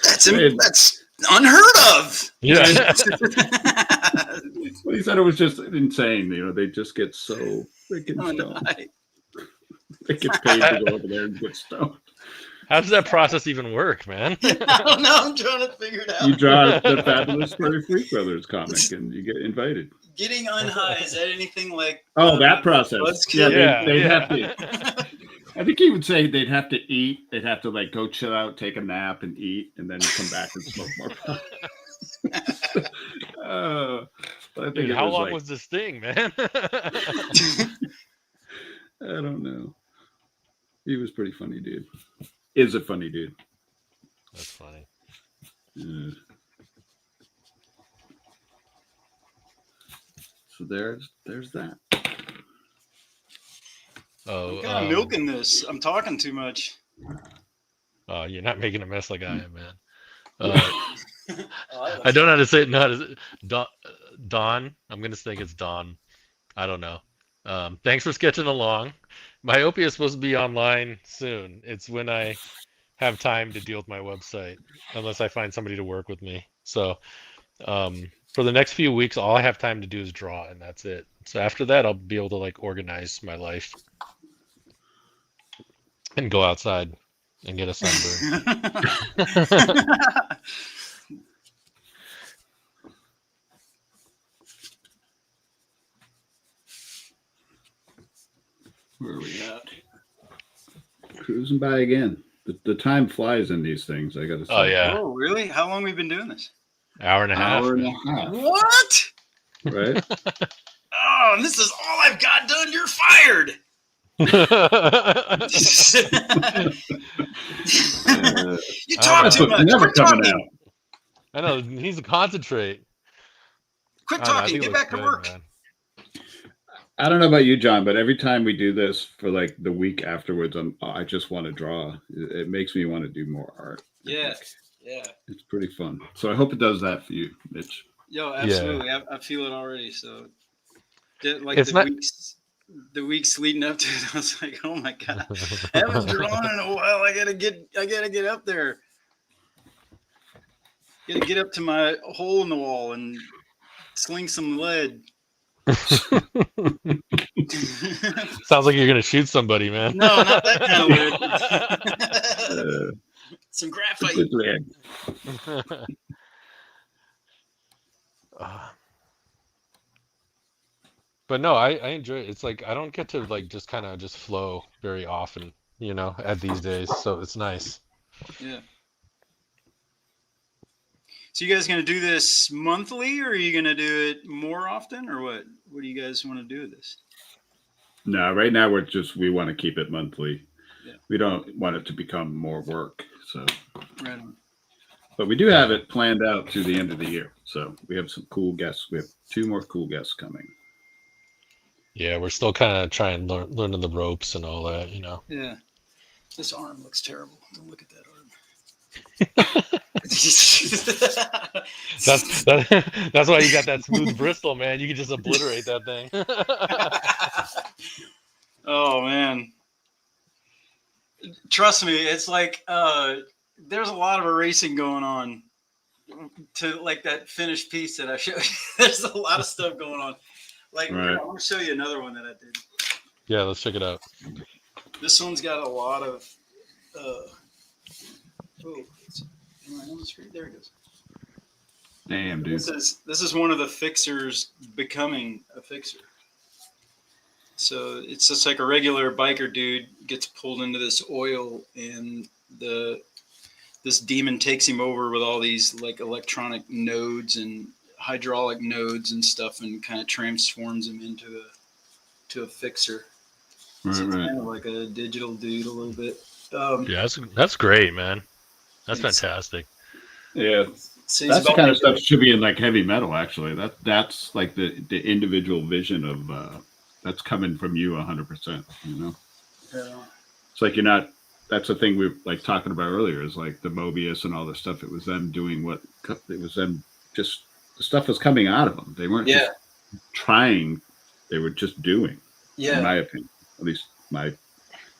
That's unheard of. Yeah. Well, he said it was just insane. They just get so freaking stoned. They get paid to go over there and get stoned. How does that process even work, man? I don't know. I'm trying to figure it out. You draw the Fabulous Furry Freak Brothers comic, and you get invited. Getting unhigh, is that anything like? Oh, that process. They'd have to. I think he would say they'd have to eat. They'd have to like go chill out, take a nap, and eat, and then come back and smoke more pot. But I think how long was this thing, man? I don't know. He was pretty funny, dude. Is a funny dude. That's funny. So there's that. Oh, I'm kind of milking this. I'm talking too much. You're not making a mess like I am, man. I don't know how to say it. No, is it Dawn? I'm gonna think it's Dawn. I don't know. Thanks for sketching along. Myopia is supposed to be online soon. It's when I have time to deal with my website, unless I find somebody to work with me. So for the next few weeks, all I have time to do is draw, and that's it. So after that, I'll be able to like organize my life and go outside and get a sunburn. Where are we at? Cruising by again. The time flies in these things, I gotta say. Oh yeah. Oh really? How long have we been doing this? Hour and a half. What? Right? Oh, and this is all I've got done. You're fired. You talk too much. Never Quit coming talking. out. I know, he needs to concentrate. Quit talking. Get back to work. Man. I don't know about you, John, but every time we do this for like the week afterwards, I just want to draw. It makes me want to do more art. Yeah. Yeah. It's pretty fun. So I hope it does that for you, Mitch. Yo, absolutely. I feel it already. So like It's not. the weeks leading up to it, I was like, oh my God, I haven't drawn in a while. I gotta get up there. Gotta get up to my hole in the wall and sling some lead. Sounds like you're gonna shoot somebody, man. No, not that kind of lead. Some graphite. But no, I enjoy it. It's like I don't get to like just kind of just flow very often, at these days. So it's nice. Yeah. So you guys gonna do this monthly, or are you gonna do it more often, or what? What do you guys want to do with this? No, right now we want to keep it monthly. Yeah. We don't want it to become more work. So. Right on. But we do have it planned out to the end of the year. So we have some cool guests. We have 2 more cool guests coming. Yeah, we're still kind of trying learning the ropes and all that, Yeah. This arm looks terrible. Don't look at that arm. That's why you got that smooth bristle, man. You can just obliterate that thing. Oh man. Trust me, it's like there's a lot of erasing going on to like that finished piece that I showed you. There's a lot of stuff going on. Like, right. I'm gonna show you another one that I did. Yeah, let's check it out. This one's got a lot of. Oh, am I on the screen? There it goes. Damn, dude. This is one of the fixers becoming a fixer. So it's just like a regular biker dude gets pulled into this oil, and this demon takes him over with all these like electronic nodes and hydraulic nodes and stuff, and kind of transforms him into a fixer. Right, so it's right. kind of like a digital dude a little bit. Yeah, that's great, man. That's fantastic. Yeah, so that's the kind of stuff that should be in like heavy metal. Actually, that's like the individual vision of that's coming from you 100%. Yeah. It's like you're not. That's the thing we were like talking about earlier. Is like the Mobius and all this stuff. It was them doing what it was them just. The stuff was coming out of them. They weren't just trying. They were just doing. Yeah. In my opinion, at least my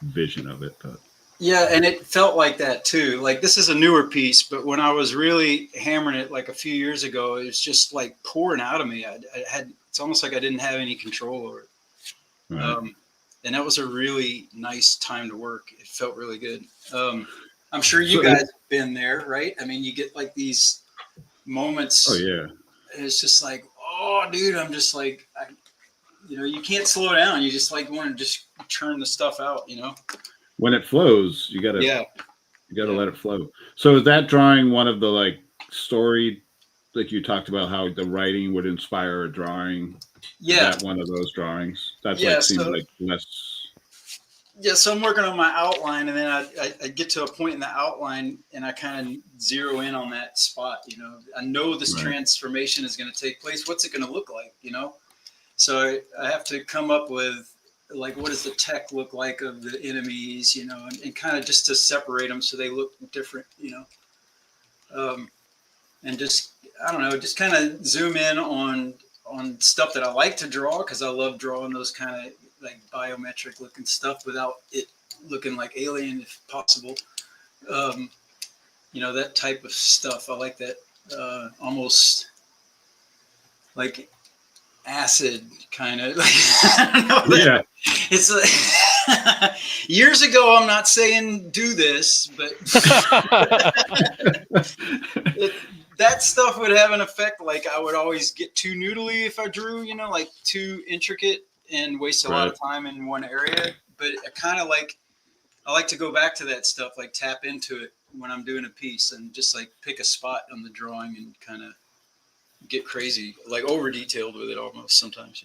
vision of it. But yeah, and it felt like that too. Like this is a newer piece, but when I was really hammering it like a few years ago, it was just like pouring out of me. I had. It's almost like I didn't have any control over it. right. And that was a really nice time to work. It felt really good. I'm sure you guys have been there, right? I mean, you get like these moments. Oh yeah. It's just like, oh, dude, I'm just like, you can't slow down. You just like want to just churn the stuff out, When it flows, you gotta let it flow. So is that drawing one of the like story, like you talked about how the writing would inspire a drawing? Yeah. Is that one of those drawings? That's like seems like less. Yeah, so I'm working on my outline, and then I get to a point in the outline, and I kind of zero in on that spot. I know this transformation is going to take place. What's it going to look like? So I have to come up with like what does the tech look like of the enemies? And kind of just to separate them so they look different. And just I don't know, just kind of zoom in on stuff that I like to draw because I love drawing those kind of like biometric looking stuff without it looking like alien if possible. That type of stuff. I like that almost like acid kind of like, I don't know, Yeah. It's like years ago, I'm not saying do this, but that stuff would have an effect. Like I would always get too noodly if I drew, like too intricate and waste a lot of time in one area. But I kind of I like to go back to that stuff, like tap into it when I'm doing a piece and just like pick a spot on the drawing and kind of get crazy, like over detailed with it almost sometimes,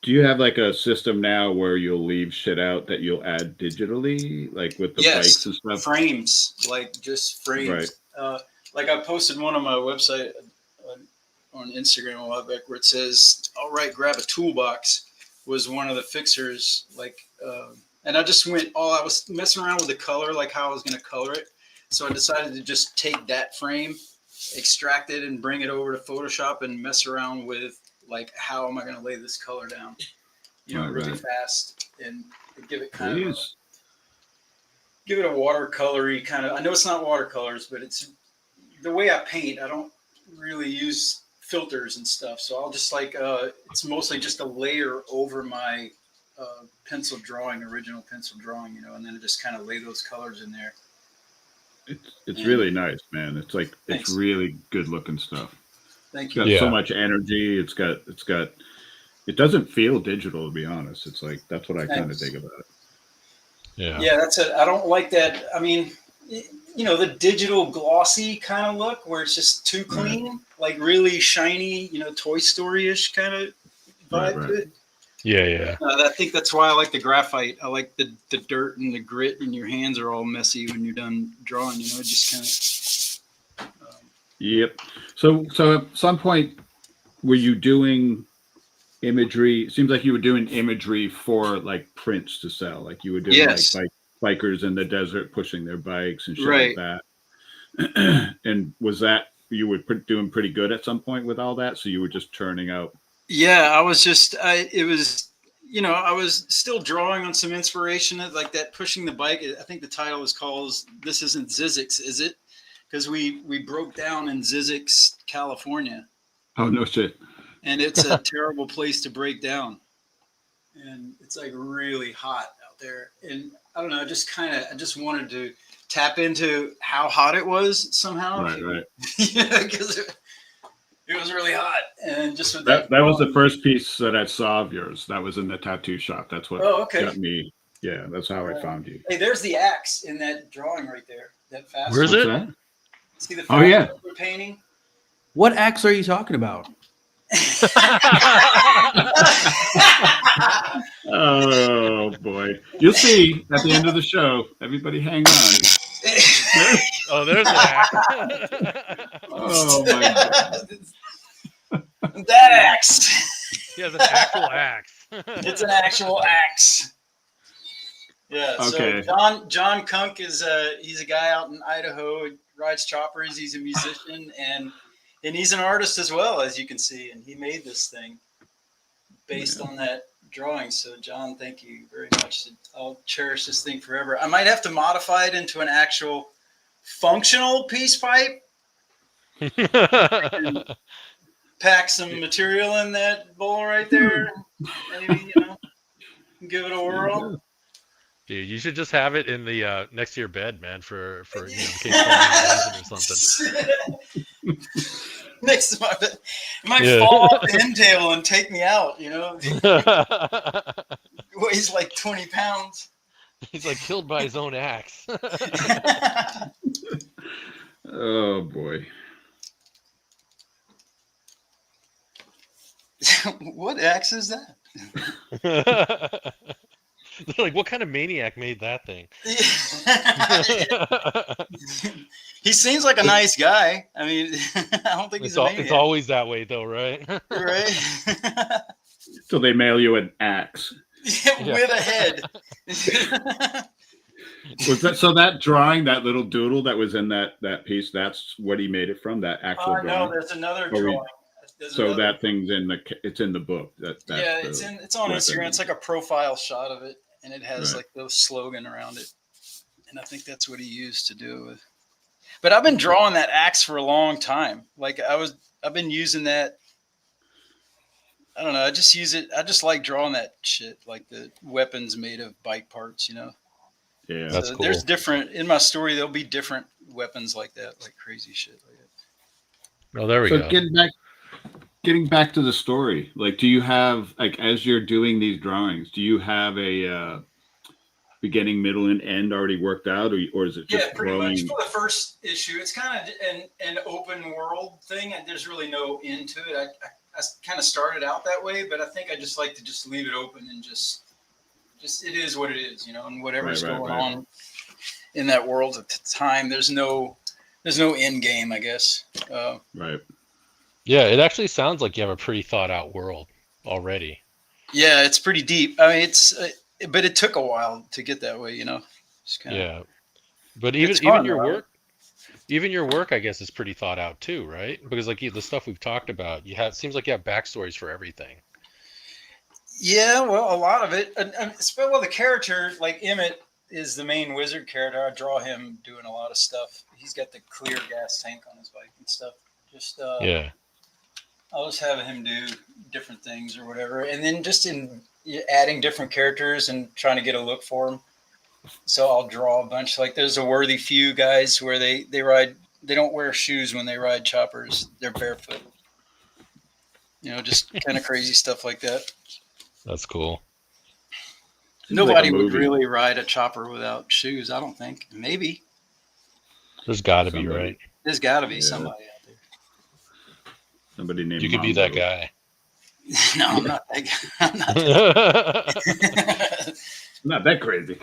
Do you have like a system now where you'll leave shit out that you'll add digitally, like with the bikes and stuff? Frames, like just frames. Right. Like I posted one on my website on Instagram a while back where it says, all right, grab a toolbox was one of the fixers. And I just I was messing around with the color, like how I was going to color it. So I decided to just take that frame, extract it, and bring it over to Photoshop and mess around with like, how am I going to lay this color down, really fast, and give it kind of give it a watercolory kind of. I know it's not watercolors, but it's the way I paint. I don't really use filters and stuff, so I'll just it's mostly just a layer over my original pencil drawing, and then I just kind of lay those colors in there. It's really nice, man. It's like Thanks. It's really good looking stuff. Thank you. It's got so much energy. It doesn't feel digital, to be honest. It's like, that's what I kind of dig about it. Yeah, that's it. I don't like that. I mean, the digital glossy kind of look where it's just too clean, like really shiny, Toy Story-ish kind of vibe to it. Yeah. I think that's why I like the graphite. I like the dirt and the grit, and your hands are all messy when you're done drawing. It just kind of. Yep. So at some point, were you doing imagery? It seems like you were doing imagery for like prints to sell. Like you were doing like bikers in the desert pushing their bikes and shit like that. And was that you were doing pretty good at some point with all that? So you were just turning out. Yeah, I was just, I was still drawing on some inspiration like that, pushing the bike. I think the title was called This Isn't Zizix, Is It? Because we broke down in Zizix, California. Oh, no shit. And it's a terrible place to break down. And it's like really hot out there. And I don't know, I just wanted to tap into how hot it was somehow. Right. Because it was really hot, and just with that was the first piece that I saw of yours. That was in the tattoo shop. That's what got me. Yeah, that's how I found you. Hey, there's the axe in that drawing right there. That fast. Where's it? That? See the we're painting? What axe are you talking about? Oh boy, you'll see at the end of the show. Everybody, hang on. There's the axe. Oh my God. That axe. He has an actual axe. It's an actual axe. Yeah. Okay. So John Kunk is he's a guy out in Idaho. He rides choppers. He's a musician and he's an artist as well, as you can see. And he made this thing based on that drawing. So John, thank you very much. I'll cherish this thing forever. I might have to modify it into an actual functional peace pipe. Pack some material in that bowl right there. Maybe, give it a whirl. Dude, you should just have it in the next to your bed, man, for in case someone's or something. Next to my bed. It might fall off the end table and take me out, Weighs like 20 pounds. He's like killed by his own axe. Oh boy. What axe is that? They're like, what kind of maniac made that thing? He seems like a nice guy. I mean, I don't think he's a maniac. It's always that way, though, right? Right. So they mail you an axe. With a head. Was that so? That drawing, that little doodle that was in that piece, that's what he made it from. That actual drawing. No, there's another drawing. That thing's it's in the book. It's on Instagram. It's like a profile shot of it, and it has like the slogan around it. And I think that's what he used to do it with. But I've been drawing that axe for a long time. Like I've been using that. I don't know. I just use it. I just like drawing that shit, like the weapons made of bike parts, Yeah, that's cool. There's different in my story. There'll be different weapons like that, like crazy shit like that. Oh, there we go. Getting back to the story, like, do you have, like, as you're doing these drawings, do you have a beginning, middle, and end already worked out, or is it just pretty growing? much for the first issue? It's kind of an open world thing, and there's really no end to it. I kind of started out that way, but I think I just like to just leave it open and just it is what it is, and whatever's going on in that world at the time. There's no end game, I guess. Right. Yeah, it actually sounds like you have a pretty thought out world already. Yeah, it's pretty deep. I mean, but it took a while to get that way, It's Yeah. But It's even fun, your though. work, I guess, is pretty thought out too, right? Because like the stuff we've talked about, it seems like you have backstories for everything. Yeah, well, a lot of it. Well, the character, like Emmett, is the main wizard character. I draw him doing a lot of stuff. He's got the clear gas tank on his bike and stuff. Just Yeah. I'll just have him do different things or whatever, and then just in adding different characters and trying to get a look for them. So I'll draw a bunch. Like there's a Worthy Few guys where they ride. They don't wear shoes when they ride choppers. They're barefoot. Just kind of crazy stuff like that. That's cool. Nobody would really ride a chopper without shoes, I don't think. Maybe. There's got to be, right? There's got to be somebody out there. Somebody named You could be that guy. No, I'm not that guy. I'm not that crazy.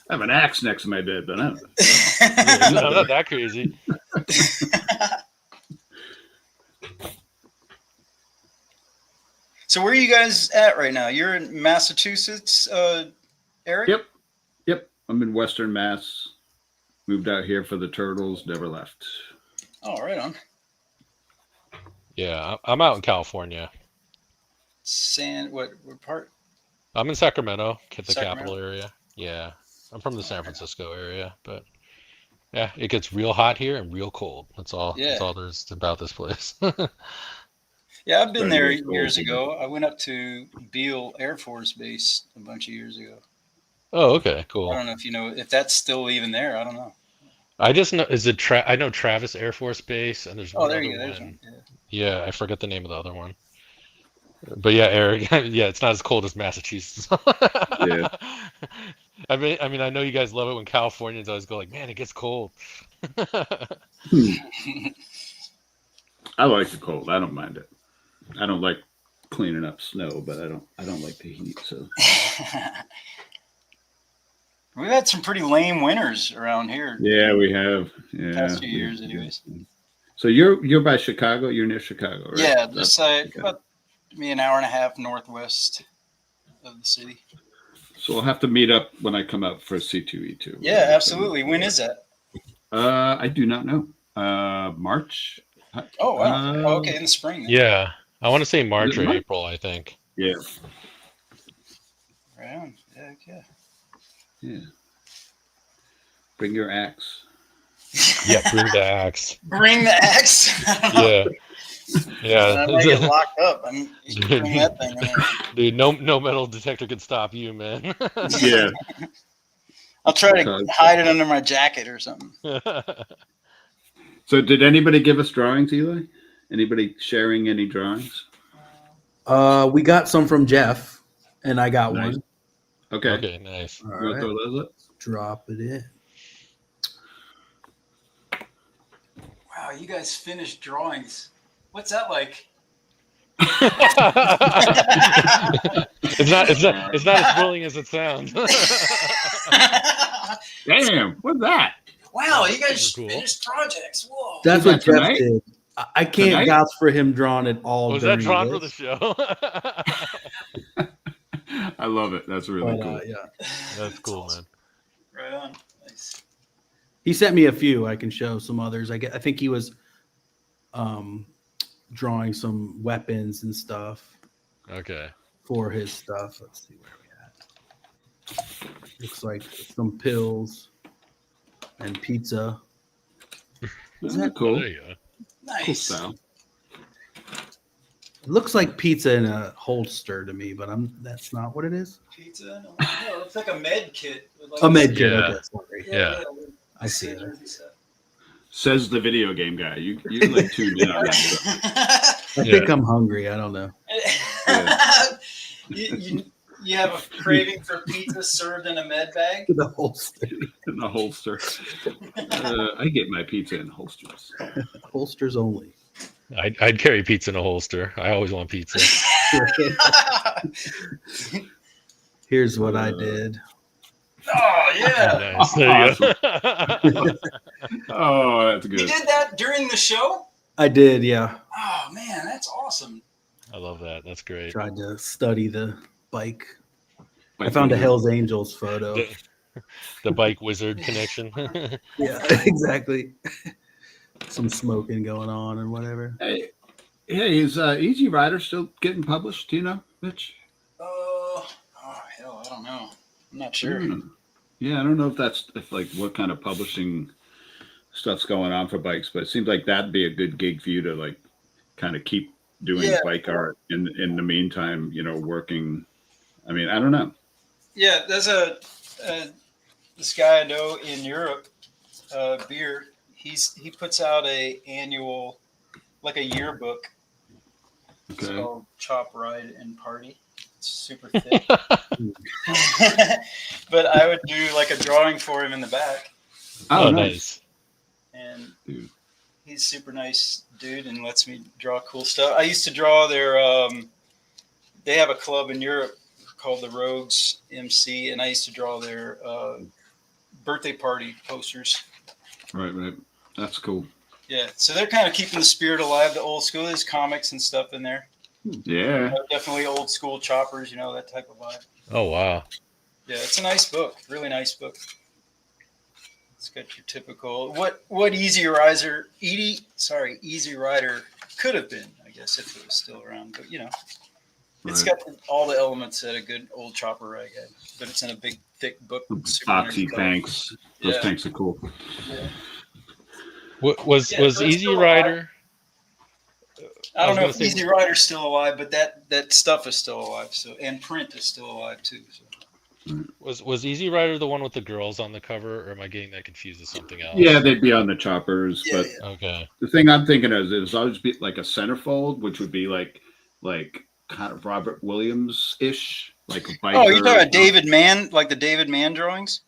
I have an axe next to my bed, but I'm not that crazy. So where are you guys at right now? You're in Massachusetts, Eric? Yep. I'm in Western Mass. Moved out here for the turtles. Never left. Oh, right on. Yeah, I'm out in California. What part? I'm in Sacramento, the Sacramento? capital area. Yeah, I'm from the San Francisco area, but yeah, it gets real hot here and real cold. That's all. Yeah. That's all there's about this place. Yeah, I've been there years ago. I went up to Beale Air Force Base a bunch of years ago. Oh, okay, cool. I don't know if you know if that's still even there. I don't know. I just know I know Travis Air Force Base, and there's there you go. There's one. one. Yeah, I forget the name of the other one. But yeah, Eric, yeah, it's not as cold as Massachusetts. Yeah. I mean, I know you guys love it when Californians always go like, man, it gets cold. I like the cold. I don't mind it. I don't like cleaning up snow, but I don't like the heat. So we've had some pretty lame winters around here. Yeah, we have. Yeah, past few years, anyways. So you're by Chicago. You're near Chicago, right? Yeah, just about maybe an hour and a half northwest of the city. So we'll have to meet up when I come out for C2E2. Yeah, absolutely. When is that? I do not know. March. Oh wow. Okay, in the spring. Then. Yeah, I want to say March or April. I think. Yeah. Right on. Yeah. Okay. Yeah. Bring your axe. Yeah, bring the axe. Bring the axe. Yeah. I might get locked up. You can bring that thing in there. Dude, no metal detector can stop you, man. Yeah. I'll try to hide it under my jacket or something. So did anybody give us drawings, Eli? Anybody sharing any drawings? We got some from Jeff, and I got one. Okay. Okay, nice. All right. Throw those up? Drop it in. Wow, you guys finished drawings. What's that like? It's not as thrilling as it sounds. Damn, what's that? Wow, you guys Cool. finished projects. Whoa. That's what Jeff did. I can't Tonight? vouch for him drawing it all. Was that during drawn this. for the show? I love it. That's really cool. Yeah. That's cool, awesome. man. Right on. Nice. He sent me a few. I can show some others. I think he was drawing some weapons and stuff Okay. for his stuff. Let's see where we at. Looks like some pills and pizza. Isn't that cool? There you go. Nice. Cool style. It looks like pizza in a holster to me, but that's not what it is. Pizza? No, it's like a med kit. With like A med kit. Yeah. Okay, sorry. Yeah. I see it. Says the video game guy. You like tuned in on that stuff. I think I'm hungry. I don't know. You have a craving for pizza served in a med bag? The holster. In the holster. I get my pizza in holsters. Holsters only. I'd carry pizza in a holster. I always want pizza. Here's what I did. Oh, yeah. Nice. There you go. Oh, that's You good. did that during the show? I did, yeah. Oh, man, That's awesome. I love that. That's great. Tried to study the bike. I Bike found a wizard. Hell's Angels photo. The bike wizard connection. Yeah, exactly. Some smoking going on and whatever. Hey, is Easy Rider still getting published? Do you know, Mitch? Hell, I don't know. I'm not sure. Yeah, I don't know if what kind of publishing stuff's going on for bikes, but it seems like that'd be a good gig for you to like kind of keep doing bike art in the meantime, working. I mean, I don't know. Yeah, there's this guy I know in Europe, Beer. He puts out a annual, like a yearbook. Okay. It's called Chop, Ride, and Party. It's super thick. But I would do like a drawing for him in the back. Oh, nice. And he's super nice dude and lets me draw cool stuff. I used to draw their they have a club in Europe called the Rogues MC, and I used to draw their birthday party posters. Right. That's cool. Yeah, so they're kind of keeping the spirit alive, the old school. There's comics and stuff in there. Yeah. Definitely old school choppers, that type of vibe. Oh, wow. Yeah, it's a nice book. Really nice book. It's got your typical what Easy Rider could have been, I guess, if it was still around. But it's got all the elements that a good old chopper rag had. But it's in a big, thick book. Foxy tanks. Those tanks are cool. Yeah. Was Easy Rider? I don't know if Easy Rider's still alive, but that stuff is still alive. So, and print is still alive too. So. Was Easy Rider the one with the girls on the cover, or am I getting that confused with something else? Yeah, they'd be on the choppers, Okay. The thing I'm thinking is it'll always be like a centerfold, which would be like kind of Robert Williams-ish, like a biker. Oh, you're talking about David Mann, like the David Mann drawings?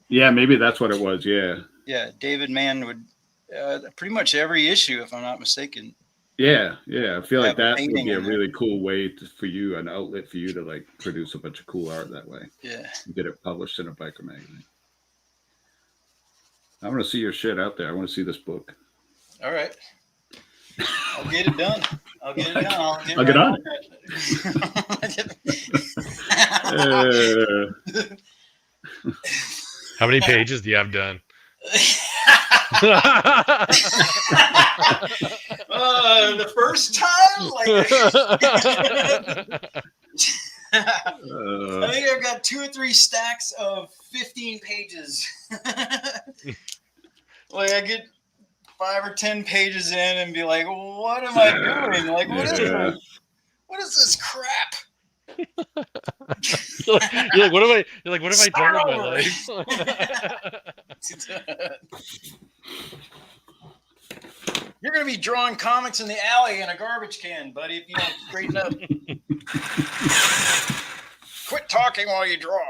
Yeah, maybe that's what it was. Yeah. Yeah, David Mann would pretty much every issue, if I'm not mistaken. Yeah. I feel like that would be a really cool way for you, an outlet for you to like produce a bunch of cool art that way. Yeah. And get it published in a biker magazine. I want to see your shit out there. I want to see this book. All right. I'll get it done. I'll get on it. How many pages do you have done? The first time, I think I've got 2 or 3 stacks of 15 pages. Like I get 5 or 10 pages in and be like, "What am I doing? Like, what is this? What is this crap?" You're like, what have I done with my life? You're going to be drawing comics in the alley in a garbage can, buddy, if you don't straighten up. Quit talking while you draw.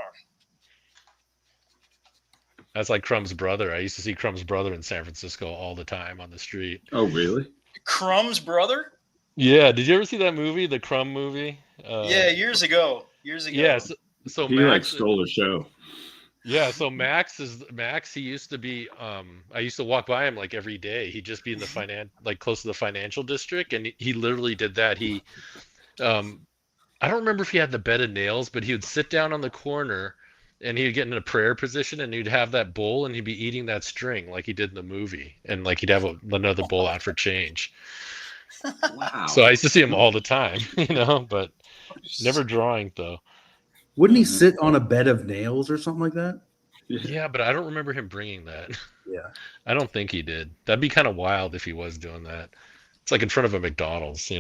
That's like Crumb's brother. I used to see Crumb's brother in San Francisco all the time on the street. Oh, really? Crumb's brother? Yeah. Did you ever see that movie, the Crumb movie? Yeah, years ago. Yeah. So he Max stole a show. Yeah. So Max. He used to be. I used to walk by him like every day. He'd just be in the close to the financial district, and he literally did that. He, I don't remember if he had the bed of nails, but he would sit down on the corner. And he'd get in a prayer position, and he'd have that bowl, and he'd be eating that string like he did in the movie, and like he'd have another bowl out for change. Wow! So I used to see him all the time, but never drawing though. Wouldn't he sit on a bed of nails or something like that? Yeah, but I don't remember him bringing that. Yeah, I don't think he did. That'd be kind of wild if he was doing that. It's like in front of a McDonald's,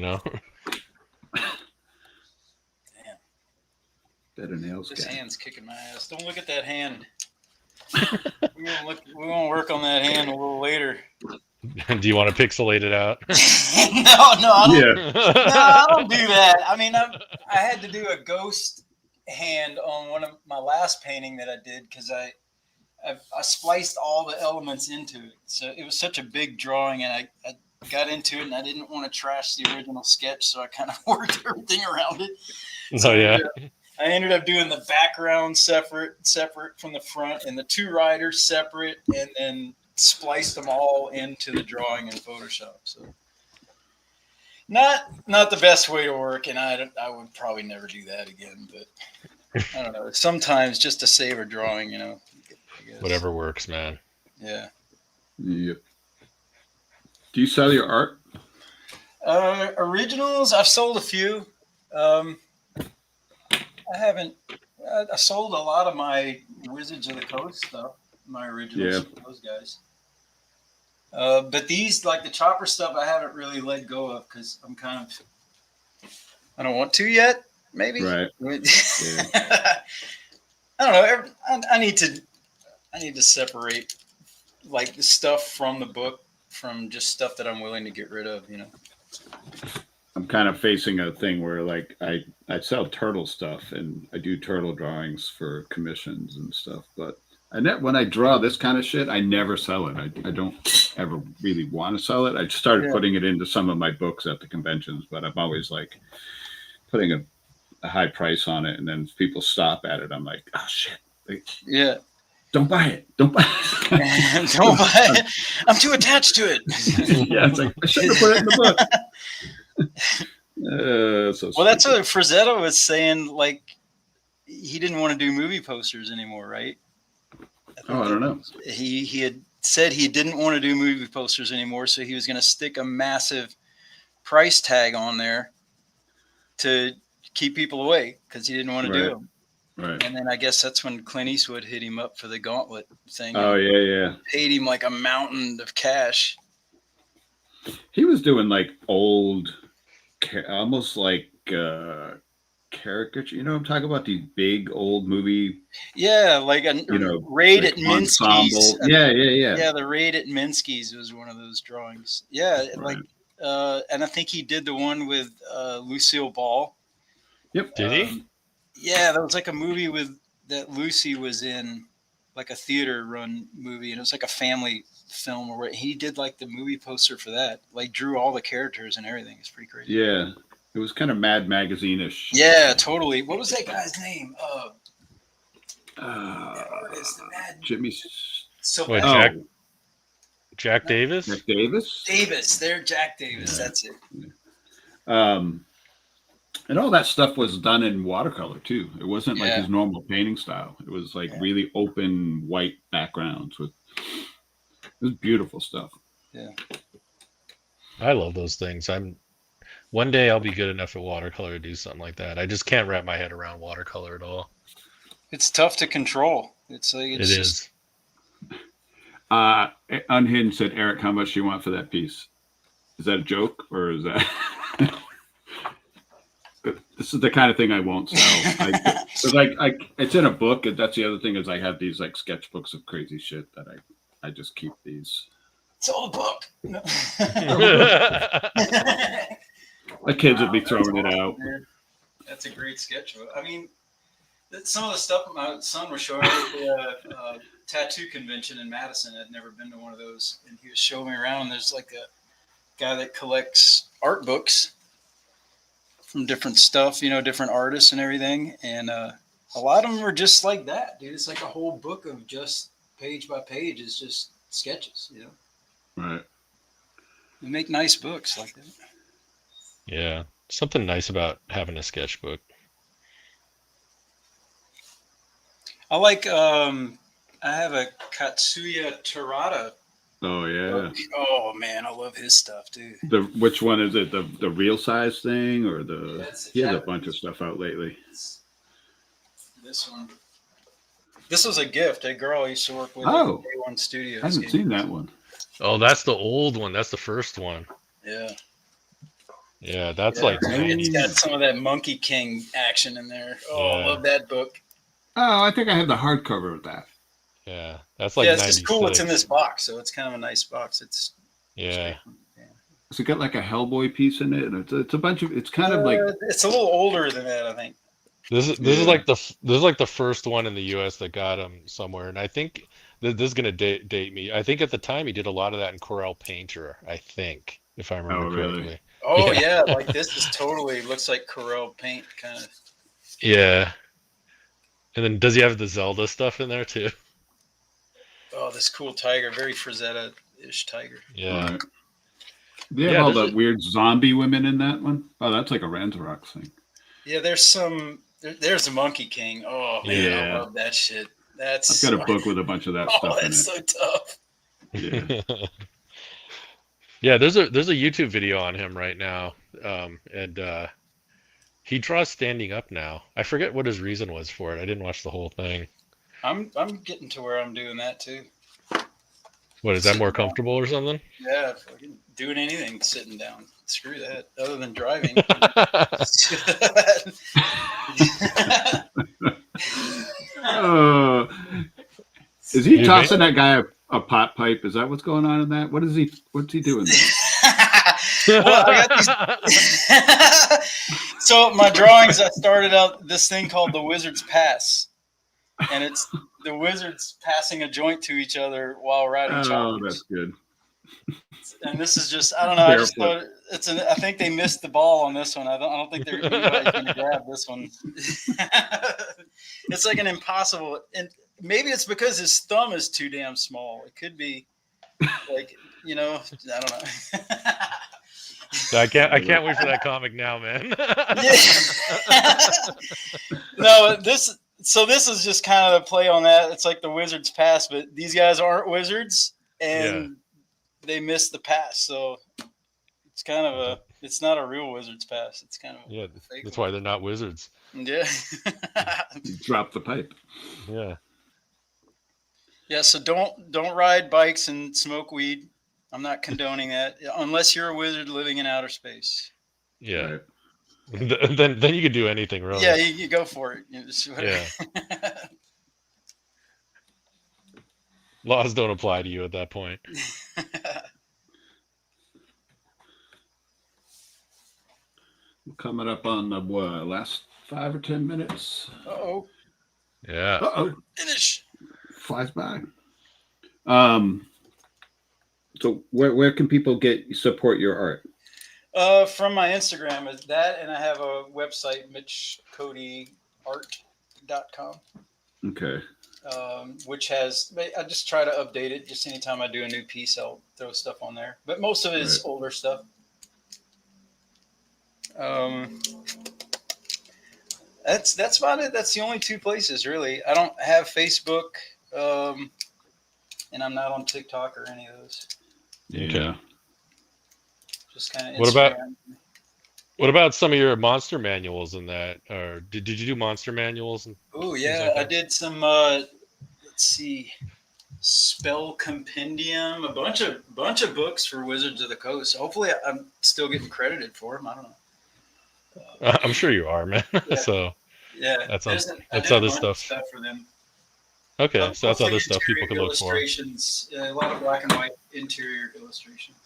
Better nails. This hand's kicking my ass. Don't look at that hand. We're gonna work on that hand a little later. Do you want to pixelate it out? No, I don't do that. I mean, I had to do a ghost hand on one of my last painting that I did because I spliced all the elements into it. So it was such a big drawing, and I got into it, and I didn't want to trash the original sketch, so I kind of worked everything around it. So yeah. I ended up doing the background separate from the front, and the 2 riders separate, and then spliced them all into the drawing in Photoshop. So Not the best way to work, and I would probably never do that again. But I don't know. Sometimes just to save a drawing, you know. I guess. Whatever works, man. Yeah. Yep. Do you sell your art? Originals, I've sold a few. I haven't. I sold a lot of my Wizards of the Coast stuff, my originals, those guys. But these, like the chopper stuff, I haven't really let go of because I'm kind of. I don't want to yet. Maybe. Right. I don't know. I need to separate like the stuff from the book from just stuff that I'm willing to get rid of. You know. I'm kind of facing a thing where like I sell turtle stuff and I do turtle drawings for commissions and stuff, but when I draw this kind of shit, I never sell it. I don't ever really want to sell it. I started putting it into some of my books at the conventions, but I'm always like putting a high price on it, and then if people stop at it, I'm like, oh shit. Yeah. Don't buy it. Don't buy it. Don't buy it. I'm too attached to it. Yeah, it's like I should have put it in the book. Well, that's what Frazetta was saying. Like, he didn't want to do movie posters anymore, right? I don't know. He had said he didn't want to do movie posters anymore, so he was going to stick a massive price tag on there to keep people away because he didn't want to do them. Right. And then I guess that's when Clint Eastwood hit him up for the Gauntlet thing. Oh, yeah. Paid him like a mountain of cash. He was doing like old, almost like caricature. You know what I'm talking about? These big old movie. Yeah, like a raid like at Minsky's. Yeah. Yeah, the raid at Minsky's was one of those drawings. Yeah, right. And I think he did the one with Lucille Ball. Yep. Did he? Yeah, that was like a movie that Lucy was in, like a theater run movie, and it was like a family film where he did like the movie poster for that, like drew all the characters and everything. It's pretty crazy. Yeah, it was kind of Mad Magazine-ish. Yeah, totally. What was that guy's name? Jimmy. Jack Davis. Jack Davis. Jack Davis. Yeah. That's it. Yeah. And all that stuff was done in watercolor too. It wasn't like his normal painting style. It was like really open white backgrounds with. It was beautiful stuff. Yeah. I love those things. One day I'll be good enough at watercolor to do something like that. I just can't wrap my head around watercolor at all. It's tough to control. It is. Unhinged said, Eric, how much do you want for that piece? Is that a joke or is that? This is the kind of thing I won't sell. It's in a book, and that's the other thing is I have these like sketchbooks of crazy shit that I just keep these. It's all a book. No. My kids would be throwing it out. Man. That's a great sketchbook. I mean, some of the stuff my son was showing me at the tattoo convention in Madison. I'd never been to one of those, and he was showing me around. And there's like a guy that collects art books from different stuff, different artists and everything. And a lot of them are just like that, dude. It's like a whole book of just page by page is just sketches, Right. They make nice books like that. Yeah. Something nice about having a sketchbook. I like, I have a Katsuya Terada. Oh yeah. Oh man, I love his stuff, dude. Which one is it? The real size thing or he has a bunch of stuff out lately. This one. This was a gift. A girl I used to work with at A1 Studios. I haven't seen that one. Oh, that's the old one. That's the first one. Yeah. Yeah, that's like. It's got some of that Monkey King action in there. Oh, yeah. I love that book. Oh, I think I have the hardcover of that. Yeah, that's like. Yeah, it's just cool. It's in this box, so it's kind of a nice box. It's. Yeah. So it got like a Hellboy piece in it. It's a bunch of. It's kind of like. It's a little older than that, I think. This is like the first one in the U.S. that got him somewhere, and I think this is gonna date me. I think at the time he did a lot of that in Corel Painter. I think, if I remember correctly. Really? Oh yeah, like this is totally looks like Corel Paint kind of. Yeah. And then does he have the Zelda stuff in there too? Oh, this cool tiger, very Frazetta-ish tiger. Yeah. They have all the weird zombie women in that one. Oh, that's like a Ranzarock thing. Yeah, there's a Monkey King. Oh man, I love that shit. I've got a book with a bunch of that stuff in it. That's so tough. Yeah. Yeah, there's a YouTube video on him right now, and he draws standing up now. I forget what his reason was for it. I didn't watch the whole thing. I'm getting to where I'm doing that too. What, is that more comfortable or something? Yeah, fucking doing anything sitting down. Screw that. Other than driving. Is he tossing that guy a pot pipe? Is that what's going on in that? What's he doing there? Well, I got these... So my drawings, I started out this thing called the Wizard's Pass. And it's the wizards passing a joint to each other while riding choppers. Oh, that's good. And this is just, I don't know. I just thought I think they missed the ball on this one. I don't think they're going to grab this one. It's like an impossible, and maybe it's because his thumb is too damn small. It could be like, I don't know. I can't wait for that comic now, man. No, this is just kind of a play on that. It's like the Wizard's Pass, but these guys aren't wizards, and they missed the pass. So it's kind of it's not a real Wizard's Pass. It's kind of a fake that's one. Why they're not wizards. Yeah. Drop the pipe. Yeah. Yeah. So don't ride bikes and smoke weed. I'm not condoning that unless you're a wizard living in outer space. Yeah. Right. Then you could do anything, really. Yeah, you go for it. Yeah. Laws don't apply to you at that point. We're coming up on the last 5 or 10 minutes. Uh-oh. Yeah. Uh-oh. Finish. Flies by. So where can people support your art? From my Instagram is that, and I have a website, mitchcotieart.com. Okay. Which has, I just try to update it. Just anytime I do a new piece, I'll throw stuff on there. But most of it is older stuff. That's about it. That's the only two places, really. I don't have Facebook, and I'm not on TikTok or any of those. Okay. Just kind of. What about some of your monster manuals in that? Or did you do monster manuals? Oh yeah, I did some. Let's see, spell compendium, a bunch of books for Wizards of the Coast. Hopefully, I'm still getting credited for them. I don't know. I'm sure you are, man. Yeah. So yeah, that's other stuff for them. Okay, so that's other stuff people can look for. Illustrations, a lot of black and white interior illustrations.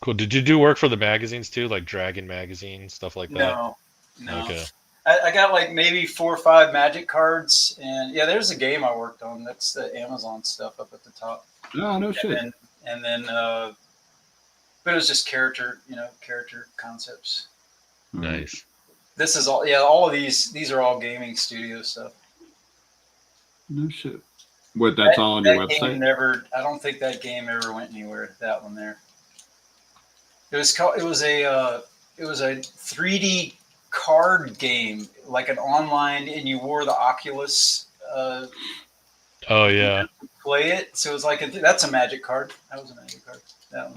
Cool. Did you do work for the magazines too, like Dragon Magazine, stuff like that? No. Okay. I got like maybe 4 or 5 Magic cards, and there's a game I worked on. That's the Amazon stuff up at the top. Oh, no shit. And then, but it was just character concepts. Nice. This is all of these are all gaming studio stuff. No shit. What? That's all on your website? I don't think that game ever went anywhere. That one there. It was a 3D card game, like an online, and you wore the Oculus. Oh yeah. Play it. So it was like that's a Magic card. That was a Magic card.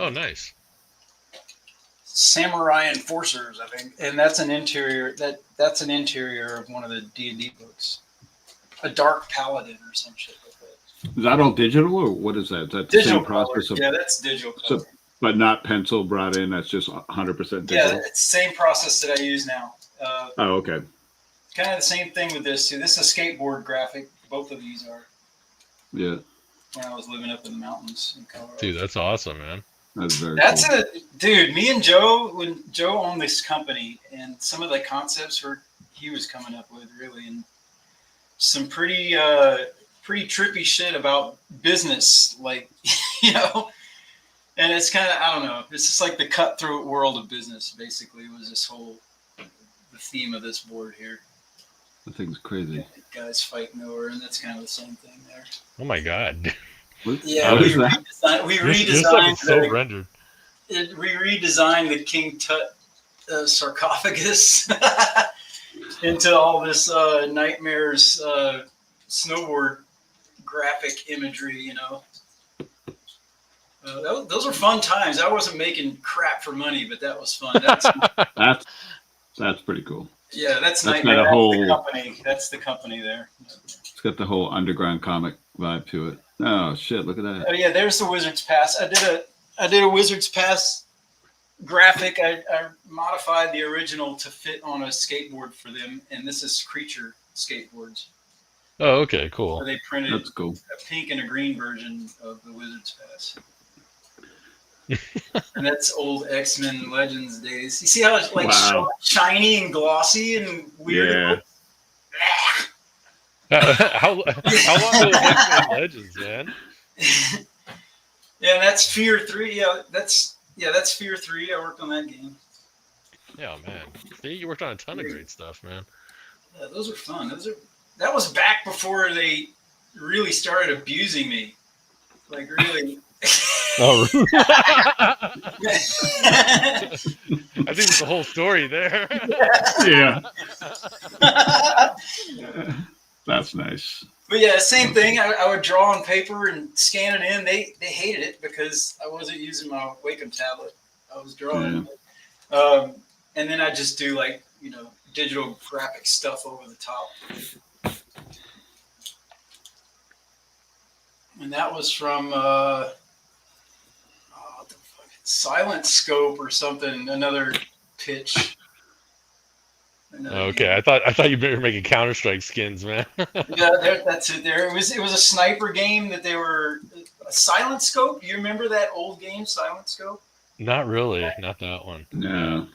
Oh, nice. Samurai Enforcers, I think, and that's an interior. That's an interior of one of the D&D books. A Dark Paladin or some shit like that. Is that all digital, or what is that? Is that the digital same process? Yeah, that's digital. So, but not pencil brought in. That's just 100% digital. Yeah, it's the same process that I use now. Oh, okay. Kind of the same thing with this too. This is a skateboard graphic. Both of these are. Yeah. When I was living up in the mountains in Colorado. Dude, that's awesome, man. That's very. Cool. Dude. Me and Joe, when Joe owned this company, and some of the concepts he was coming up with, really, and some pretty trippy shit about business, like And it's kind of, I don't know, it's just like the cutthroat world of business. Basically, was this whole the theme of this board here. That thing's crazy. Guys fighting over, and that's kind of the same thing there. Oh my god. Yeah, what we is that? redesigned so rendered. we redesigned the King Tut sarcophagus into all this nightmares snowboard graphic imagery. You know, those are fun times. I wasn't making crap for money, but that was fun. That's pretty cool. Yeah, that's got Nightmare. a whole. The company. That's the company there. It's got the whole underground comic vibe to it. Oh shit! Look at that. Oh yeah, there's the Wizard's Pass. I did a Wizard's Pass graphic. I modified the original to fit on a skateboard for them, and this is Creature skateboards. Oh, okay, cool. So they printed That's cool. a pink and a green version of the Wizard's Pass. And that's old X-Men Legends days. You see how it's like shiny and glossy and weird? Yeah. How long was X-Men Legends, man? Yeah, that's Fear 3. Yeah, that's Fear 3. I worked on that game. Yeah, man. See, you worked on a ton of great stuff, man. Yeah, those are fun. That was back before they really started abusing me. Like really. Oh, I think there's the whole story there. Yeah. That's nice. But yeah, same thing. I would draw on paper and scan it in. They hated it because I wasn't using my Wacom tablet. I was drawing. Yeah. And then I just do like, digital graphic stuff over the top. And that was from Silent Scope or something, another pitch. Okay, I thought you were making Counter-Strike skins, man. Yeah, that's it. There, it was a sniper game that they were Silent Scope. You remember that old game, Silent Scope? Not really, not that one. No.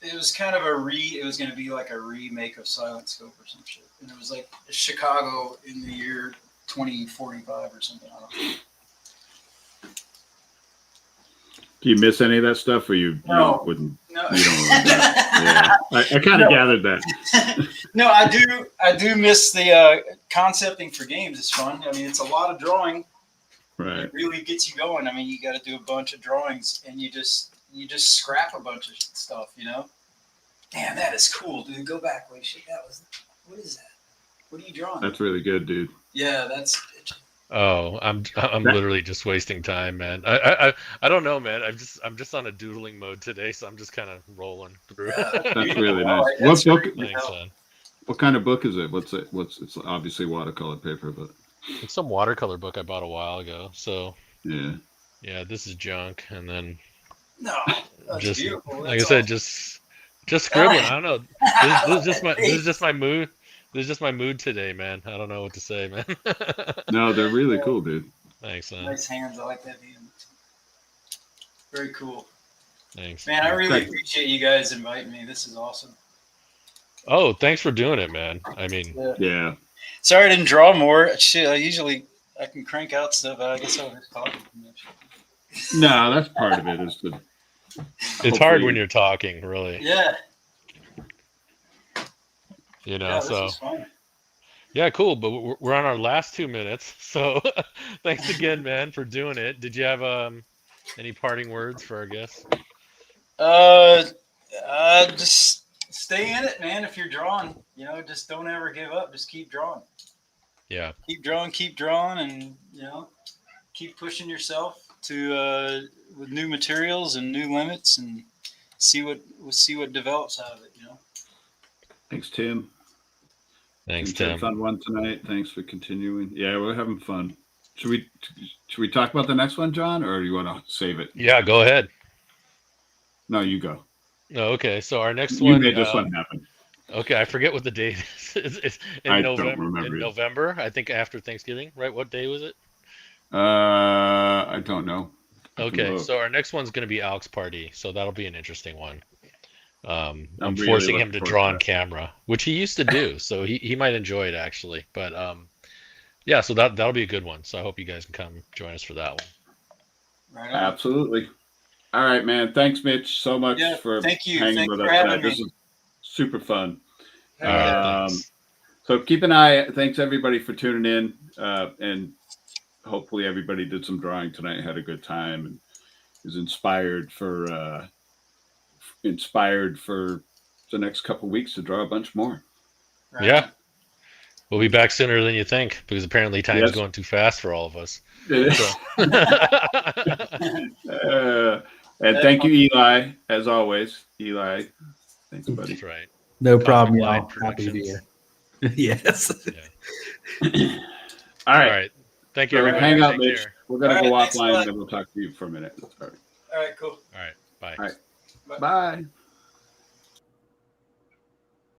It was kind of it was going to be like a remake of Silent Scope or some shit, and it was like Chicago in the year 2045 or something. I don't know. Do you miss any of that stuff, or you wouldn't? No, you don't. Yeah, I kind of gathered that. No, I do miss the concepting for games. It's fun. I mean, it's a lot of drawing. Right. It really gets you going. I mean, you got to do a bunch of drawings, and you just scrap a bunch of stuff. Damn, that is cool, dude. Go back. Wait, shit. What is that? What are you drawing? That's really good, dude. Yeah, that's. Oh, I'm literally just wasting time, man. I don't know, man. I'm just on a doodling mode today, so I'm just kind of rolling through. Yeah, that's really nice. What book? Thanks, man. What kind of book is it? It's obviously watercolor paper, but it's some watercolor book I bought a while ago. So yeah, this is junk, and then that's just beautiful. Like I said, just scribbling. I don't know. This is just my mood. This is just my mood today, man. I don't know what to say, man. No, they're really cool, dude. Thanks, man. Nice hands. I like that hand. Very cool. Thanks. Man, I really appreciate you guys inviting me. This is awesome. Oh, thanks for doing it, man. I mean, yeah. Sorry I didn't draw more. Shit, I can crank out stuff, but I guess I was just talking too much. No, that's part of it. It's hard when you're talking, really. Yeah. So yeah, cool. But we're on our last 2 minutes, so thanks again, man, for doing it. Did you have any parting words for our guests? Just stay in it, man. If you're drawing, just don't ever give up. Just keep drawing. Yeah. Keep drawing, and keep pushing yourself to with new materials and new limits, and see what develops out of it. Thanks, Tim. Thanks, Tim. Fun one tonight. Thanks for continuing. Yeah, we're having fun. Should we talk about the next one, John, or do you want to save it? Yeah, go ahead. No, you go. No, okay. So our next one. You made this one happen. Okay, I forget what the date is. It's in November. Don't remember. In November, I think after Thanksgiving, right? What day was it? I don't know. Okay, so our next one's going to be Alex's party, so that'll be an interesting one. I'm really forcing him to draw on camera, which he used to do, so he might enjoy it actually. But yeah, so that'll be a good one. So I hope you guys can come join us for that one. Right on. Absolutely. All right, man. Thanks, Mitch, so much for hanging with us. This is super fun. So keep an eye. Thanks everybody for tuning in, and hopefully everybody did some drawing tonight, had a good time, and is inspired for the next couple weeks to draw a bunch more. Right. Yeah. We'll be back sooner than you think because apparently time's Yes. going too fast for all of us. So. And thank you, Eli, as always. Eli, thanks, buddy. That's right. No Cosmic problem, Line y'all. Happy to be Productions. here. Yes. Yeah. All All right. right. Thank you, So everybody. hang out, Take Mitch. care. We're going to go All right, thanks a offline lot. and then we'll talk to you for a minute. All right. All right, cool. All right. Bye. All right. Bye.